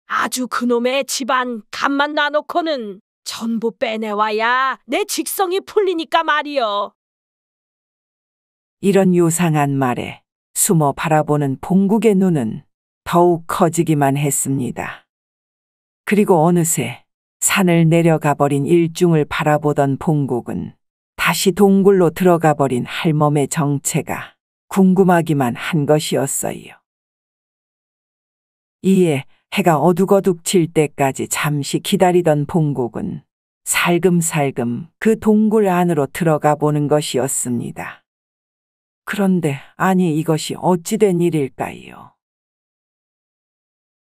아주 그놈의 집안 값만 놔놓고는 전부 빼내와야 내 직성이 풀리니까 말이여. 이런 요상한 말에 숨어 바라보는 봉국의 눈은 더욱 커지기만 했습니다. 그리고 어느새 산을 내려가 버린 일중을 바라보던 봉국은 다시 동굴로 들어가 버린 할멈의 정체가 궁금하기만 한 것이었어요. 이에 해가 어둑어둑 질 때까지 잠시 기다리던 봉국은 살금살금 그 동굴 안으로 들어가 보는 것이었습니다. 그런데 아니 이것이 어찌된 일일까요?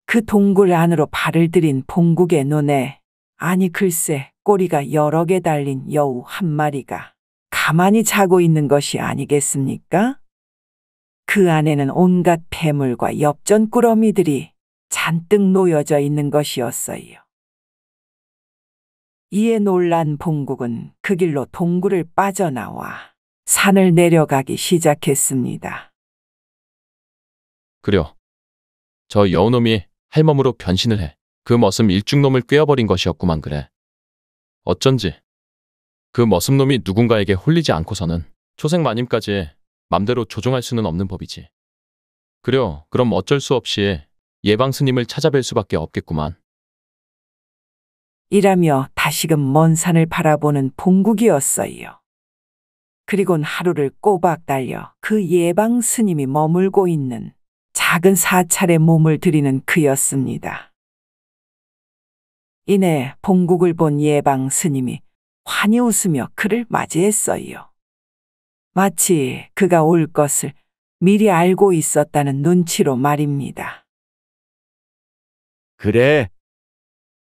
그 동굴 안으로 발을 들인 봉국의 눈에 아니 글쎄 꼬리가 여러 개 달린 여우 한 마리가 가만히 자고 있는 것이 아니겠습니까? 그 안에는 온갖 폐물과 엽전 꾸러미들이 잔뜩 놓여져 있는 것이었어요. 이에 놀란 봉국은 그 길로 동굴을 빠져나와 산을 내려가기 시작했습니다. 그려. 저 여우놈이 할멈으로 변신을 해 그 머슴 일중놈을 꿰어버린 것이었구만 그래. 어쩐지 그 머슴놈이 누군가에게 홀리지 않고서는 초생 마님까지 맘대로 조종할 수는 없는 법이지. 그려 그럼 어쩔 수 없이 예방 스님을 찾아뵐 수밖에 없겠구만. 이라며 다시금 먼 산을 바라보는 봉국이었어요. 그리곤 하루를 꼬박 달려 그 예방 스님이 머물고 있는 작은 사찰에 몸을 들이는 그였습니다. 이내 봉국을 본 예방 스님이 환히 웃으며 그를 맞이했어요. 마치 그가 올 것을 미리 알고 있었다는 눈치로 말입니다. 그래,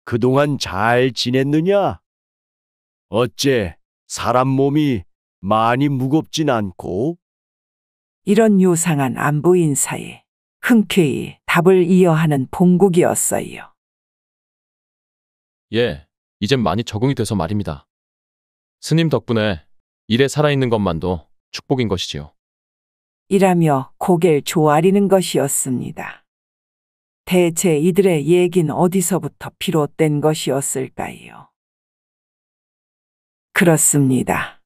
그동안 잘 지냈느냐? 어째 사람 몸이 많이 무겁진 않고? 이런 요상한 안부 인사에 흔쾌히 답을 이어하는 봉국이었어요. 예, 이젠 많이 적응이 돼서 말입니다. 스님 덕분에 일에 살아있는 것만도 축복인 것이지요. 이라며 고개를 조아리는 것이었습니다. 대체 이들의 얘긴 어디서부터 비롯된 것이었을까요? 그렇습니다.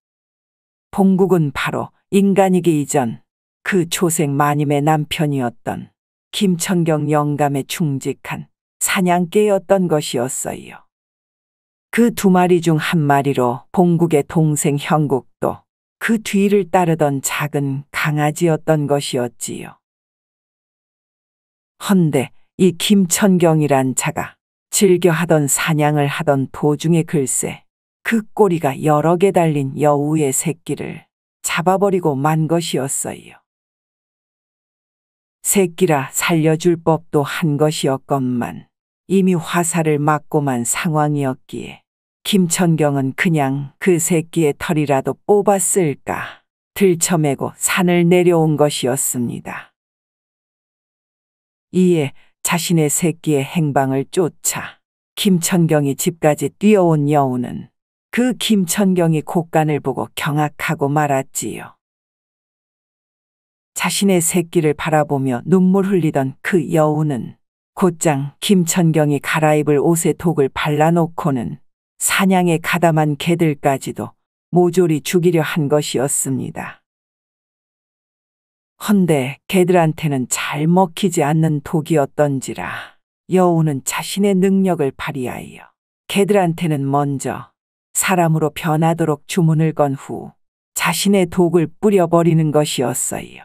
봉국은 바로 인간이기 이전 그 초생 마님의 남편이었던 김천경 영감에 충직한 사냥개였던 것이었어요. 그 두 마리 중 한 마리로 봉국의 동생 형국도 그 뒤를 따르던 작은 강아지였던 것이었지요. 헌데 이 김천경이란 자가 즐겨 하던 사냥을 하던 도중에 글쎄 그 꼬리가 여러 개 달린 여우의 새끼를 잡아버리고 만 것이었어요. 새끼라 살려줄 법도 한 것이었건만 이미 화살을 맞고만 상황이었기에 김천경은 그냥 그 새끼의 털이라도 뽑았을까 들쳐매고 산을 내려온 것이었습니다. 이에 자신의 새끼의 행방을 쫓아 김천경이 집까지 뛰어온 여우는 그 김천경이 곳간을 보고 경악하고 말았지요. 자신의 새끼를 바라보며 눈물 흘리던 그 여우는 곧장 김천경이 갈아입을 옷에 독을 발라놓고는 사냥에 가담한 개들까지도 모조리 죽이려 한 것이었습니다. 헌데 개들한테는 잘 먹히지 않는 독이었던지라 여우는 자신의 능력을 발휘하여 개들한테는 먼저 사람으로 변하도록 주문을 건 후 자신의 독을 뿌려버리는 것이었어요.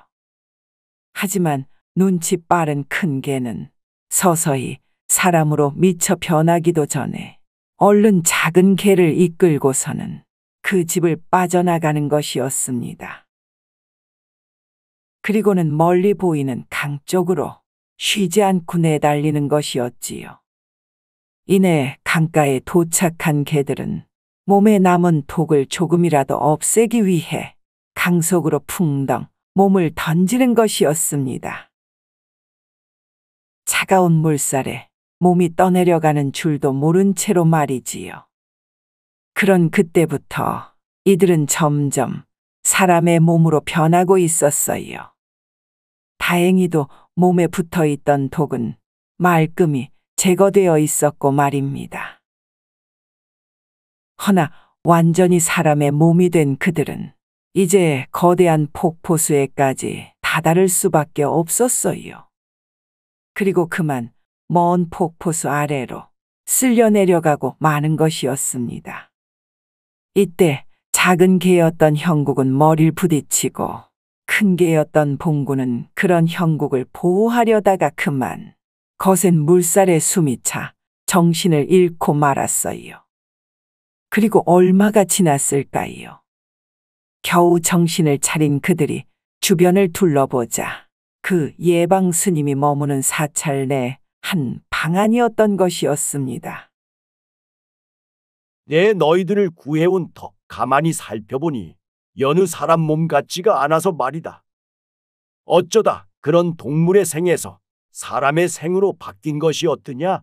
하지만 눈치 빠른 큰 개는 서서히 사람으로 미쳐 변하기도 전에 얼른 작은 개를 이끌고서는 그 집을 빠져나가는 것이었습니다. 그리고는 멀리 보이는 강 쪽으로 쉬지 않고 내달리는 것이었지요. 이내 강가에 도착한 개들은 몸에 남은 독을 조금이라도 없애기 위해 강 속으로 풍덩 몸을 던지는 것이었습니다. 차가운 물살에 몸이 떠내려가는 줄도 모른 채로 말이지요. 그런 그때부터 이들은 점점 사람의 몸으로 변하고 있었어요. 다행히도 몸에 붙어 있던 독은 말끔히 제거되어 있었고 말입니다. 허나 완전히 사람의 몸이 된 그들은 이제 거대한 폭포수에까지 다다를 수밖에 없었어요. 그리고 그만 먼 폭포수 아래로 쓸려 내려가고 마는 것이었습니다. 이때 작은 개였던 형국은 머리를 부딪히고 큰 개였던 봉구는 그런 형국을 보호하려다가 그만 거센 물살에 숨이 차 정신을 잃고 말았어요. 그리고 얼마가 지났을까요? 겨우 정신을 차린 그들이 주변을 둘러보자 그 예방 스님이 머무는 사찰 내 한 방안이었던 것이었습니다. 내 너희들을 구해온 터 가만히 살펴보니 여느 사람 몸 같지가 않아서 말이다. 어쩌다 그런 동물의 생에서 사람의 생으로 바뀐 것이 어떠냐?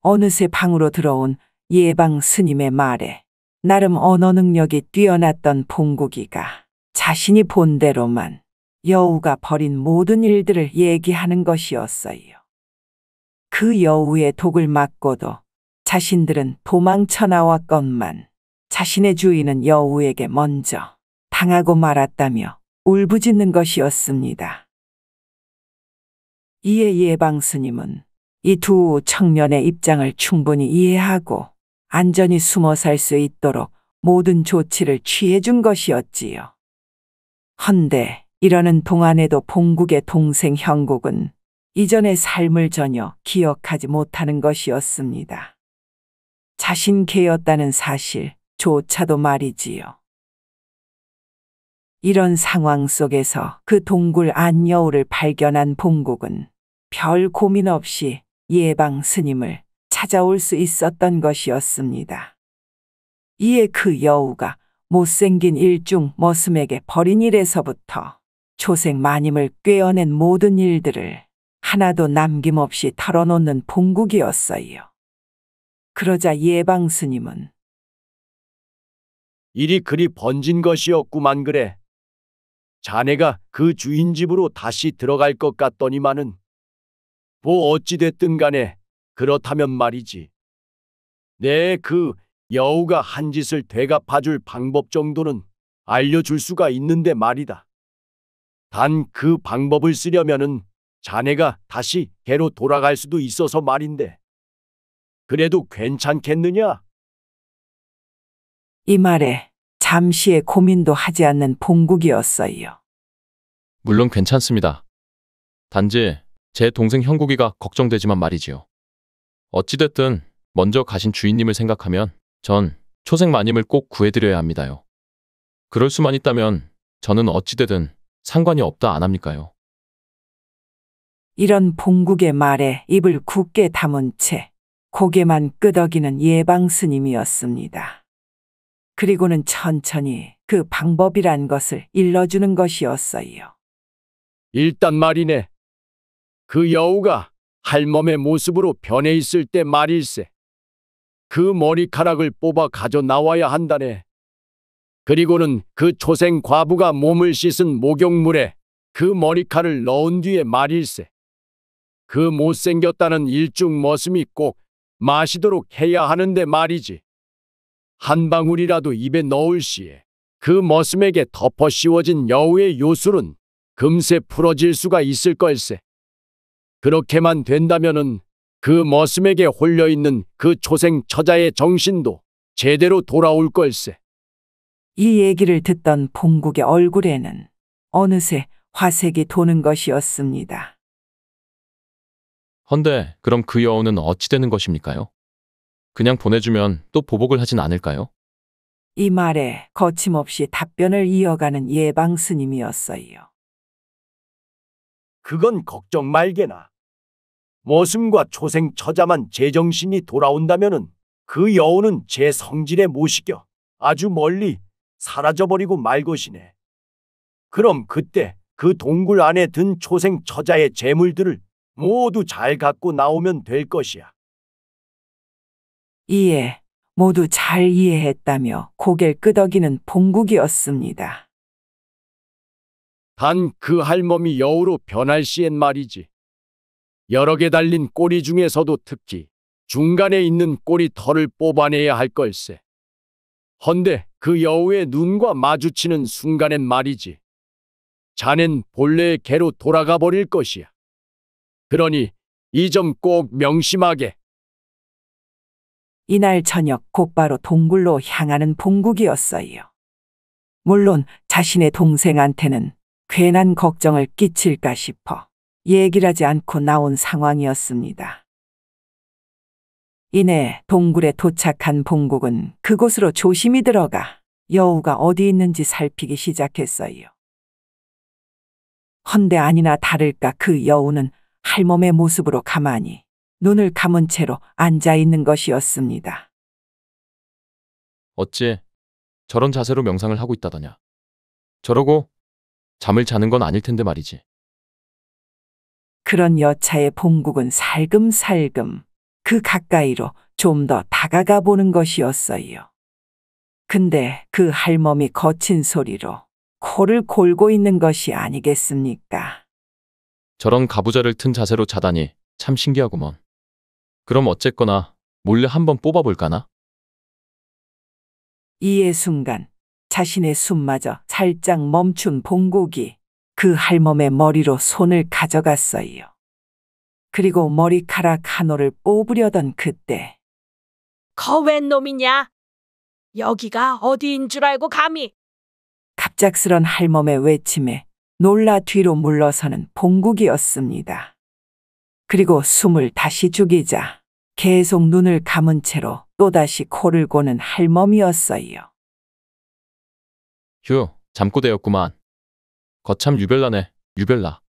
어느새 방으로 들어온 예방 스님의 말에 나름 언어 능력이 뛰어났던 봉국이가 자신이 본 대로만 여우가 벌인 모든 일들을 얘기하는 것이었어요. 그 여우의 독을 맞고도 자신들은 도망쳐 나왔건만 자신의 주인은 여우에게 먼저 당하고 말았다며 울부짖는 것이었습니다. 이에 예방 스님은 이 두 청년의 입장을 충분히 이해하고 안전히 숨어 살 수 있도록 모든 조치를 취해준 것이었지요. 헌데 이러는 동안에도 봉국의 동생 형국은 이전의 삶을 전혀 기억하지 못하는 것이었습니다. 자신 개였다는 사실조차도 말이지요. 이런 상황 속에서 그 동굴 안 여우를 발견한 봉국은 별 고민 없이 예방 스님을 찾아올 수 있었던 것이었습니다. 이에 그 여우가 못생긴 일중 머슴에게 벌인 일에서부터 초생 마님을 꿰어낸 모든 일들을 하나도 남김없이 털어놓는 봉국이었어요. 그러자 예방 스님은 일이 그리 번진 것이었구만 그래. 자네가 그 주인 집으로 다시 들어갈 것 같더니만은 뭐 어찌됐든 간에 그렇다면 말이지. 내 그 여우가 한 짓을 되갚아줄 방법 정도는 알려줄 수가 있는데 말이다. 단 그 방법을 쓰려면은 자네가 다시 개로 돌아갈 수도 있어서 말인데. 그래도 괜찮겠느냐? 이 말에 잠시의 고민도 하지 않는 봉국이었어요. 물론 괜찮습니다. 단지 제 동생 형국이가 걱정되지만 말이지요. 어찌됐든 먼저 가신 주인님을 생각하면 전 초생 마님을 꼭 구해드려야 합니다요. 그럴 수만 있다면 저는 어찌되든 상관이 없다 안 합니까요? 이런 봉국의 말에 입을 굳게 다문 채 고개만 끄덕이는 예방 스님이었습니다. 그리고는 천천히 그 방법이란 것을 일러주는 것이었어요. 일단 말이네. 그 여우가 할멈의 모습으로 변해 있을 때 말일세. 그 머리카락을 뽑아 가져 나와야 한다네. 그리고는 그 초생 과부가 몸을 씻은 목욕물에 그 머리칼을 넣은 뒤에 말일세. 그 못생겼다는 일중 머슴이 꼭 마시도록 해야 하는데 말이지. 한 방울이라도 입에 넣을 시에 그 머슴에게 덮어 씌워진 여우의 요술은 금세 풀어질 수가 있을 걸세. 그렇게만 된다면은 그 머슴에게 홀려있는 그 초생 처자의 정신도 제대로 돌아올 걸세. 이 얘기를 듣던 봉국의 얼굴에는 어느새 화색이 도는 것이었습니다. 헌데 그럼 그 여우는 어찌 되는 것입니까요? 그냥 보내주면 또 보복을 하진 않을까요? 이 말에 거침없이 답변을 이어가는 예방 스님이었어요. 그건 걱정 말게나. 머슴과 초생 처자만 제정신이 돌아온다면은 그 여우는 제 성질에 못 이겨 아주 멀리 사라져버리고 말 것이네. 그럼 그때 그 동굴 안에 든 초생 처자의 재물들을 모두 잘 갖고 나오면 될 것이야. 이에 모두 잘 이해했다며 고개를 끄덕이는 봉국이었습니다. 단 그 할멈이 여우로 변할 시엔 말이지. 여러 개 달린 꼬리 중에서도 특히 중간에 있는 꼬리 털을 뽑아내야 할 걸세. 헌데 그 여우의 눈과 마주치는 순간엔 말이지. 자넨 본래의 개로 돌아가 버릴 것이야. 그러니 이 점 꼭 명심하게. 이날 저녁 곧바로 동굴로 향하는 봉국이었어요. 물론 자신의 동생한테는 괜한 걱정을 끼칠까 싶어 얘기를 하지 않고 나온 상황이었습니다. 이내 동굴에 도착한 봉국은 그곳으로 조심히 들어가 여우가 어디 있는지 살피기 시작했어요. 헌데 아니나 다를까 그 여우는 할멈의 모습으로 가만히 눈을 감은 채로 앉아 있는 것이었습니다. 어찌 저런 자세로 명상을 하고 있다더냐. 저러고 잠을 자는 건 아닐 텐데 말이지. 그런 여차의 봉국은 살금살금 그 가까이로 좀 더 다가가 보는 것이었어요. 근데 그 할멈이 거친 소리로 코를 골고 있는 것이 아니겠습니까? 저런 가부좌를 튼 자세로 자다니 참 신기하구먼. 그럼 어쨌거나 몰래 한번 뽑아볼까나? 이에 순간 자신의 숨마저 살짝 멈춘 봉국이 그 할멈의 머리로 손을 가져갔어요. 그리고 머리카락 한 올을 뽑으려던 그때 거 웬 놈이냐? 여기가 어디인 줄 알고 감히. 갑작스런 할멈의 외침에 놀라 뒤로 물러서는 봉국이었습니다. 그리고 숨을 다시 죽이자 계속 눈을 감은 채로 또다시 코를 고는 할멈이었어요. 휴, 잠꼬대였구만. 거참 유별나네, 유별나.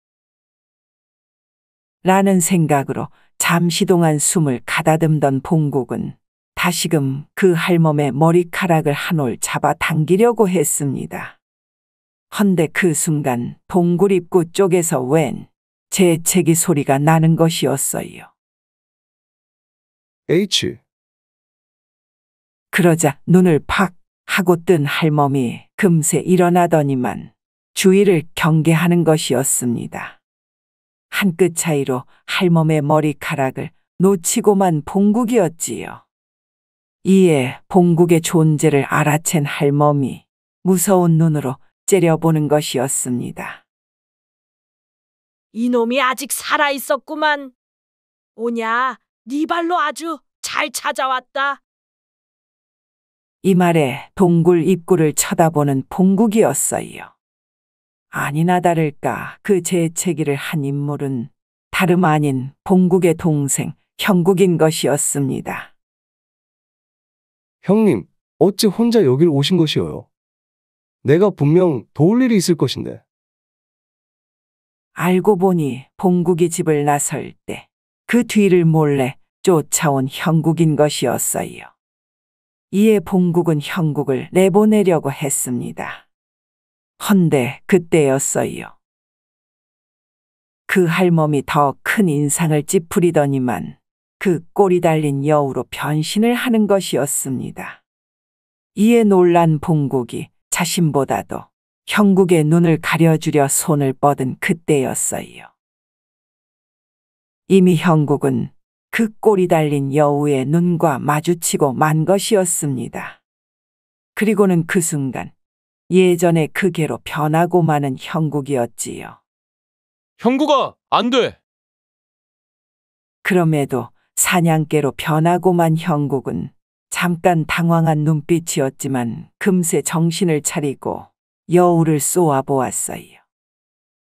라는 생각으로 잠시 동안 숨을 가다듬던 봉국은 다시금 그 할멈의 머리카락을 한 올 잡아 당기려고 했습니다. 헌데 그 순간 동굴 입구 쪽에서 웬 재채기 소리가 나는 것이었어요. H. 그러자 눈을 팍 하고 뜬 할멈이 금세 일어나더니만 주위를 경계하는 것이었습니다. 한 끗 차이로 할멈의 머리카락을 놓치고만 봉국이었지요. 이에 봉국의 존재를 알아챈 할멈이 무서운 눈으로 째려보는 것이었습니다. 이놈이 아직 살아 있었구만. 오냐, 네 발로 아주 잘 찾아왔다. 이 말에 동굴 입구를 쳐다보는 봉국이었어요. 아니나 다를까 그 재채기를 한 인물은 다름 아닌 봉국의 동생 형국인 것이었습니다. 형님, 어찌 혼자 여길 오신 것이오요? 내가 분명 도울 일이 있을 것인데. 알고 보니 봉국이 집을 나설 때 그 뒤를 몰래 쫓아온 형국인 것이었어요. 이에 봉국은 형국을 내보내려고 했습니다. 헌데 그때였어요. 그 할멈이 더 큰 인상을 찌푸리더니만 그 꼬리 달린 여우로 변신을 하는 것이었습니다. 이에 놀란 봉국이 자신보다도 형국의 눈을 가려주려 손을 뻗은 그때였어요. 이미 형국은 그 꼬리 달린 여우의 눈과 마주치고 만 것이었습니다. 그리고는 그 순간 예전의 그 개로 변하고 마는 형국이었지요. 형국아, 안 돼! 그럼에도 사냥개로 변하고 만 형국은 잠깐 당황한 눈빛이었지만 금세 정신을 차리고 여우를 쏘아보았어요.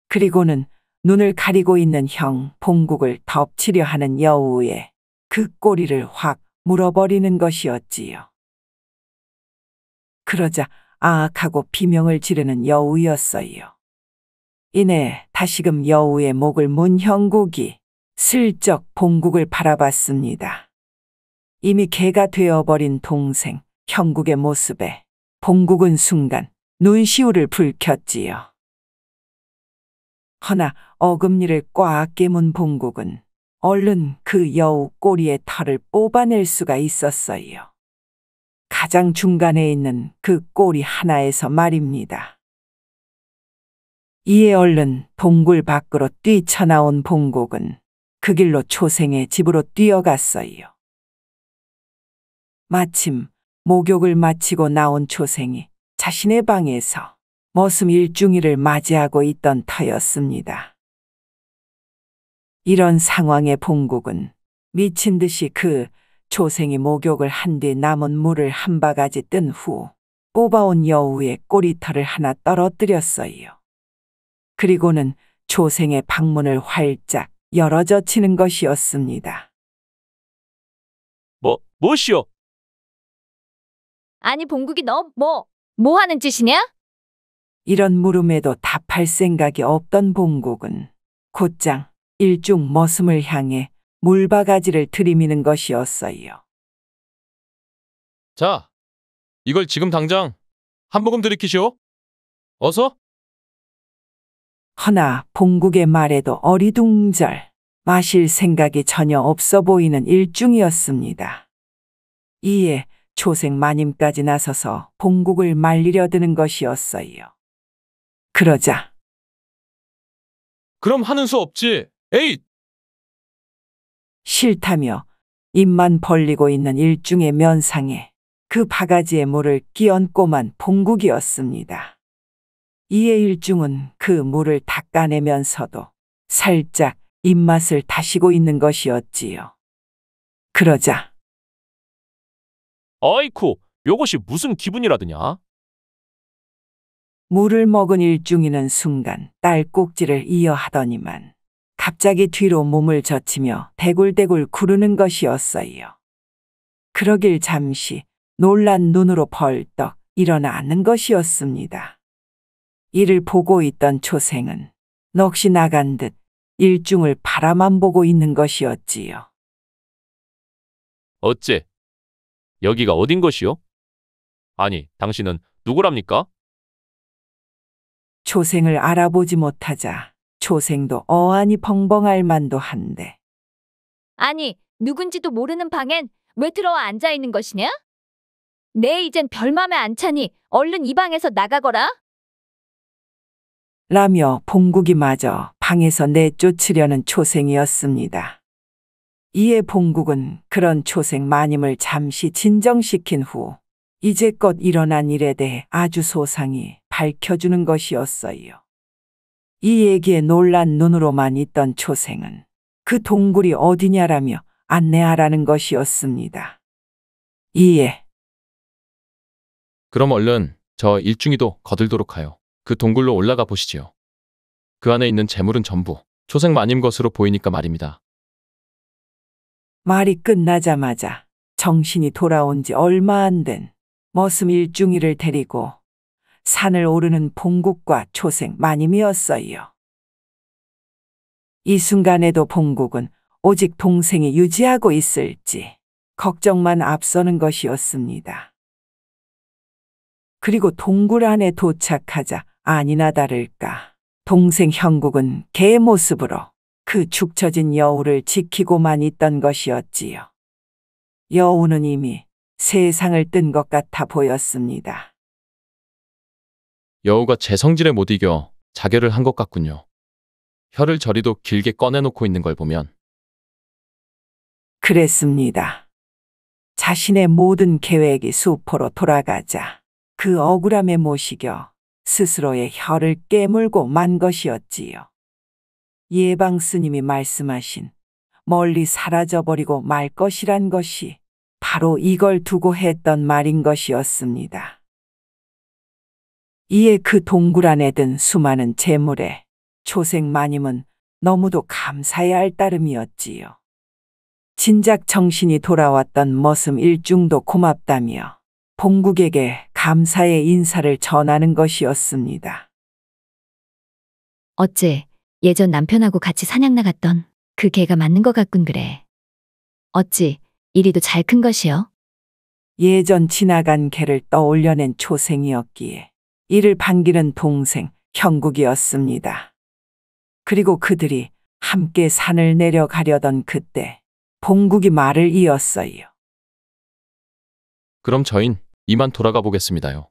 그리고는 눈을 가리고 있는 형 봉국을 덮치려 하는 여우의 그 꼬리를 확 물어버리는 것이었지요. 그러자 아악 하고 비명을 지르는 여우였어요. 이내 다시금 여우의 목을 문 형국이 슬쩍 봉국을 바라봤습니다. 이미 개가 되어버린 동생 형국의 모습에 봉국은 순간 눈시울을 붉혔지요. 허나 어금니를 꽉 깨문 봉국은 얼른 그 여우 꼬리의 털을 뽑아낼 수가 있었어요. 가장 중간에 있는 그 꼬리 하나에서 말입니다. 이에 얼른 동굴 밖으로 뛰쳐나온 봉국은 그 길로 초생의 집으로 뛰어갔어요. 마침 목욕을 마치고 나온 초생이 자신의 방에서 머슴 일중이를 맞이하고 있던 터였습니다. 이런 상황에 봉국은 미친 듯이 그 초생이 목욕을 한 뒤 남은 물을 한 바가지 뜬 후 뽑아온 여우의 꼬리털을 하나 떨어뜨렸어요. 그리고는 초생의 방문을 활짝 열어젖히는 것이었습니다. 뭐시여? 아니 봉국이 너 뭐 하는 짓이냐? 이런 물음에도 답할 생각이 없던 봉국은 곧장 일중 머슴을 향해 물바가지를 들이미는 것이었어요. 자, 이걸 지금 당장 한 모금 들이키시오. 어서? 허나 봉국의 말에도 어리둥절 마실 생각이 전혀 없어 보이는 일중이었습니다. 이에 초생 마님까지 나서서 봉국을 말리려 드는 것이었어요. 그러자 그럼 하는 수 없지. 에잇! 싫다며 입만 벌리고 있는 일중의 면상에 그 바가지에 물을 끼얹고만 봉국이었습니다. 이에 일중은 그 물을 닦아내면서도 살짝 입맛을 다시고 있는 것이었지요. 그러자 아이쿠, 요것이 무슨 기분이라드냐? 물을 먹은 일중이는 순간 딸꾹질을 이어하더니만 갑자기 뒤로 몸을 젖히며 대굴대굴 구르는 것이었어요. 그러길 잠시 놀란 눈으로 벌떡 일어나 앉는 것이었습니다. 이를 보고 있던 초생은 넋이 나간 듯 일중을 바라만 보고 있는 것이었지요. 어째? 여기가 어딘 것이요? 아니, 당신은 누구랍니까? 초생을 알아보지 못하자 초생도 어안이 벙벙할 만도 한데 아니 누군지도 모르는 방엔 왜 들어와 앉아 있는 것이냐? 내 이젠 별 맘에 안 차니 얼른 이 방에서 나가거라. 라며 봉국이 마저 방에서 내쫓으려는 초생이었습니다. 이에 봉국은 그런 초생 마님을 잠시 진정시킨 후 이제껏 일어난 일에 대해 아주 소상히 밝혀주는 것이었어요. 이 얘기에 놀란 눈으로만 있던 초생은 그 동굴이 어디냐라며 안내하라는 것이었습니다. 이에 그럼 얼른 저 일중이도 거들도록 하여 그 동굴로 올라가 보시지요. 그 안에 있는 재물은 전부 초생 마님 것으로 보이니까 말입니다. 말이 끝나자마자 정신이 돌아온 지 얼마 안 된 머슴 일중이를 데리고 산을 오르는 봉국과 초생 마님이었어요. 이 순간에도 봉국은 오직 동생이 유지하고 있을지 걱정만 앞서는 것이었습니다. 그리고 동굴 안에 도착하자 아니나 다를까 동생 형국은 개의 모습으로 그 축 처진 여우를 지키고만 있던 것이었지요. 여우는 이미 세상을 뜬 것 같아 보였습니다. 여우가 제 성질에 못 이겨 자결을 한 것 같군요. 혀를 저리도 길게 꺼내놓고 있는 걸 보면. 그랬습니다. 자신의 모든 계획이 수포로 돌아가자 그 억울함에 못 이겨 스스로의 혀를 깨물고 만 것이었지요. 예방 스님이 말씀하신 멀리 사라져버리고 말 것이란 것이 바로 이걸 두고 했던 말인 것이었습니다. 이에 그 동굴 안에 든 수많은 재물에 초생 마님은 너무도 감사해야 할 따름이었지요. 진작 정신이 돌아왔던 머슴 일중도 고맙다며 봉국에게 감사의 인사를 전하는 것이었습니다. 어째 예전 남편하고 같이 사냥 나갔던 그 개가 맞는 것 같군 그래. 어찌 이리도 잘 큰 것이여? 예전 지나간 개를 떠올려낸 초생이었기에 이를 반기는 동생 형국이었습니다. 그리고 그들이 함께 산을 내려가려던 그때 봉국이 말을 이었어요. 그럼 저흰 이만 돌아가 보겠습니다요.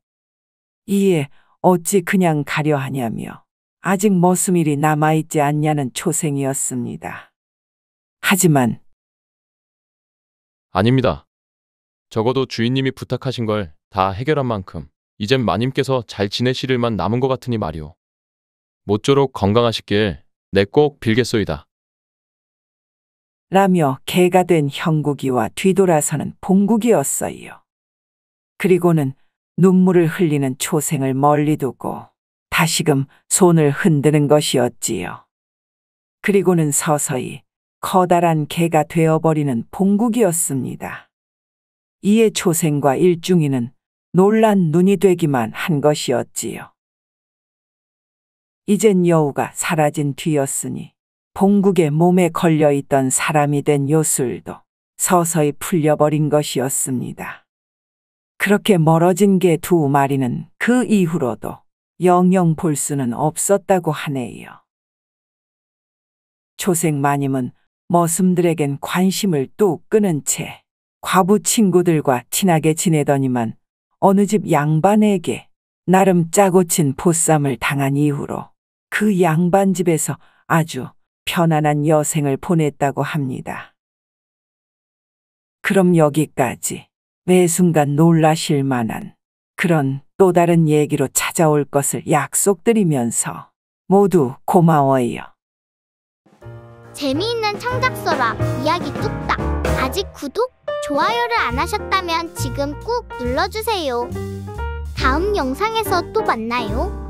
이에 어찌 그냥 가려 하냐며 아직 머슴일이 남아있지 않냐는 초생이었습니다. 하지만 아닙니다. 적어도 주인님이 부탁하신 걸 다 해결한 만큼 이젠 마님께서 잘 지내실 일만 남은 것 같으니 말이오. 모쪼록 건강하시길 내 꼭 빌겠소이다. 라며 개가 된 형국이와 뒤돌아서는 봉국이었어요. 그리고는 눈물을 흘리는 초생을 멀리 두고 다시금 손을 흔드는 것이었지요. 그리고는 서서히 커다란 개가 되어버리는 봉국이었습니다. 이에 초생과 일중이는 놀란 눈이 되기만 한 것이었지요. 이젠 여우가 사라진 뒤였으니 봉국의 몸에 걸려있던 사람이 된 요술도 서서히 풀려버린 것이었습니다. 그렇게 멀어진 개 두 마리는 그 이후로도 영영 볼 수는 없었다고 하네요. 초생 마님은 머슴들에겐 관심을 뚝 끄는 채 과부 친구들과 친하게 지내더니만 어느 집 양반에게 나름 짜고 친 보쌈을 당한 이후로 그 양반 집에서 아주 편안한 여생을 보냈다고 합니다. 그럼 여기까지 매 순간 놀라실 만한 그런 또 다른 얘기로 찾아올 것을 약속드리면서 모두 고마워요. 재미있는 창작서라 이야기 뚝딱. 아직 구독, 좋아요를 안 하셨다면 지금 꾹 눌러주세요. 다음 영상에서 또 만나요.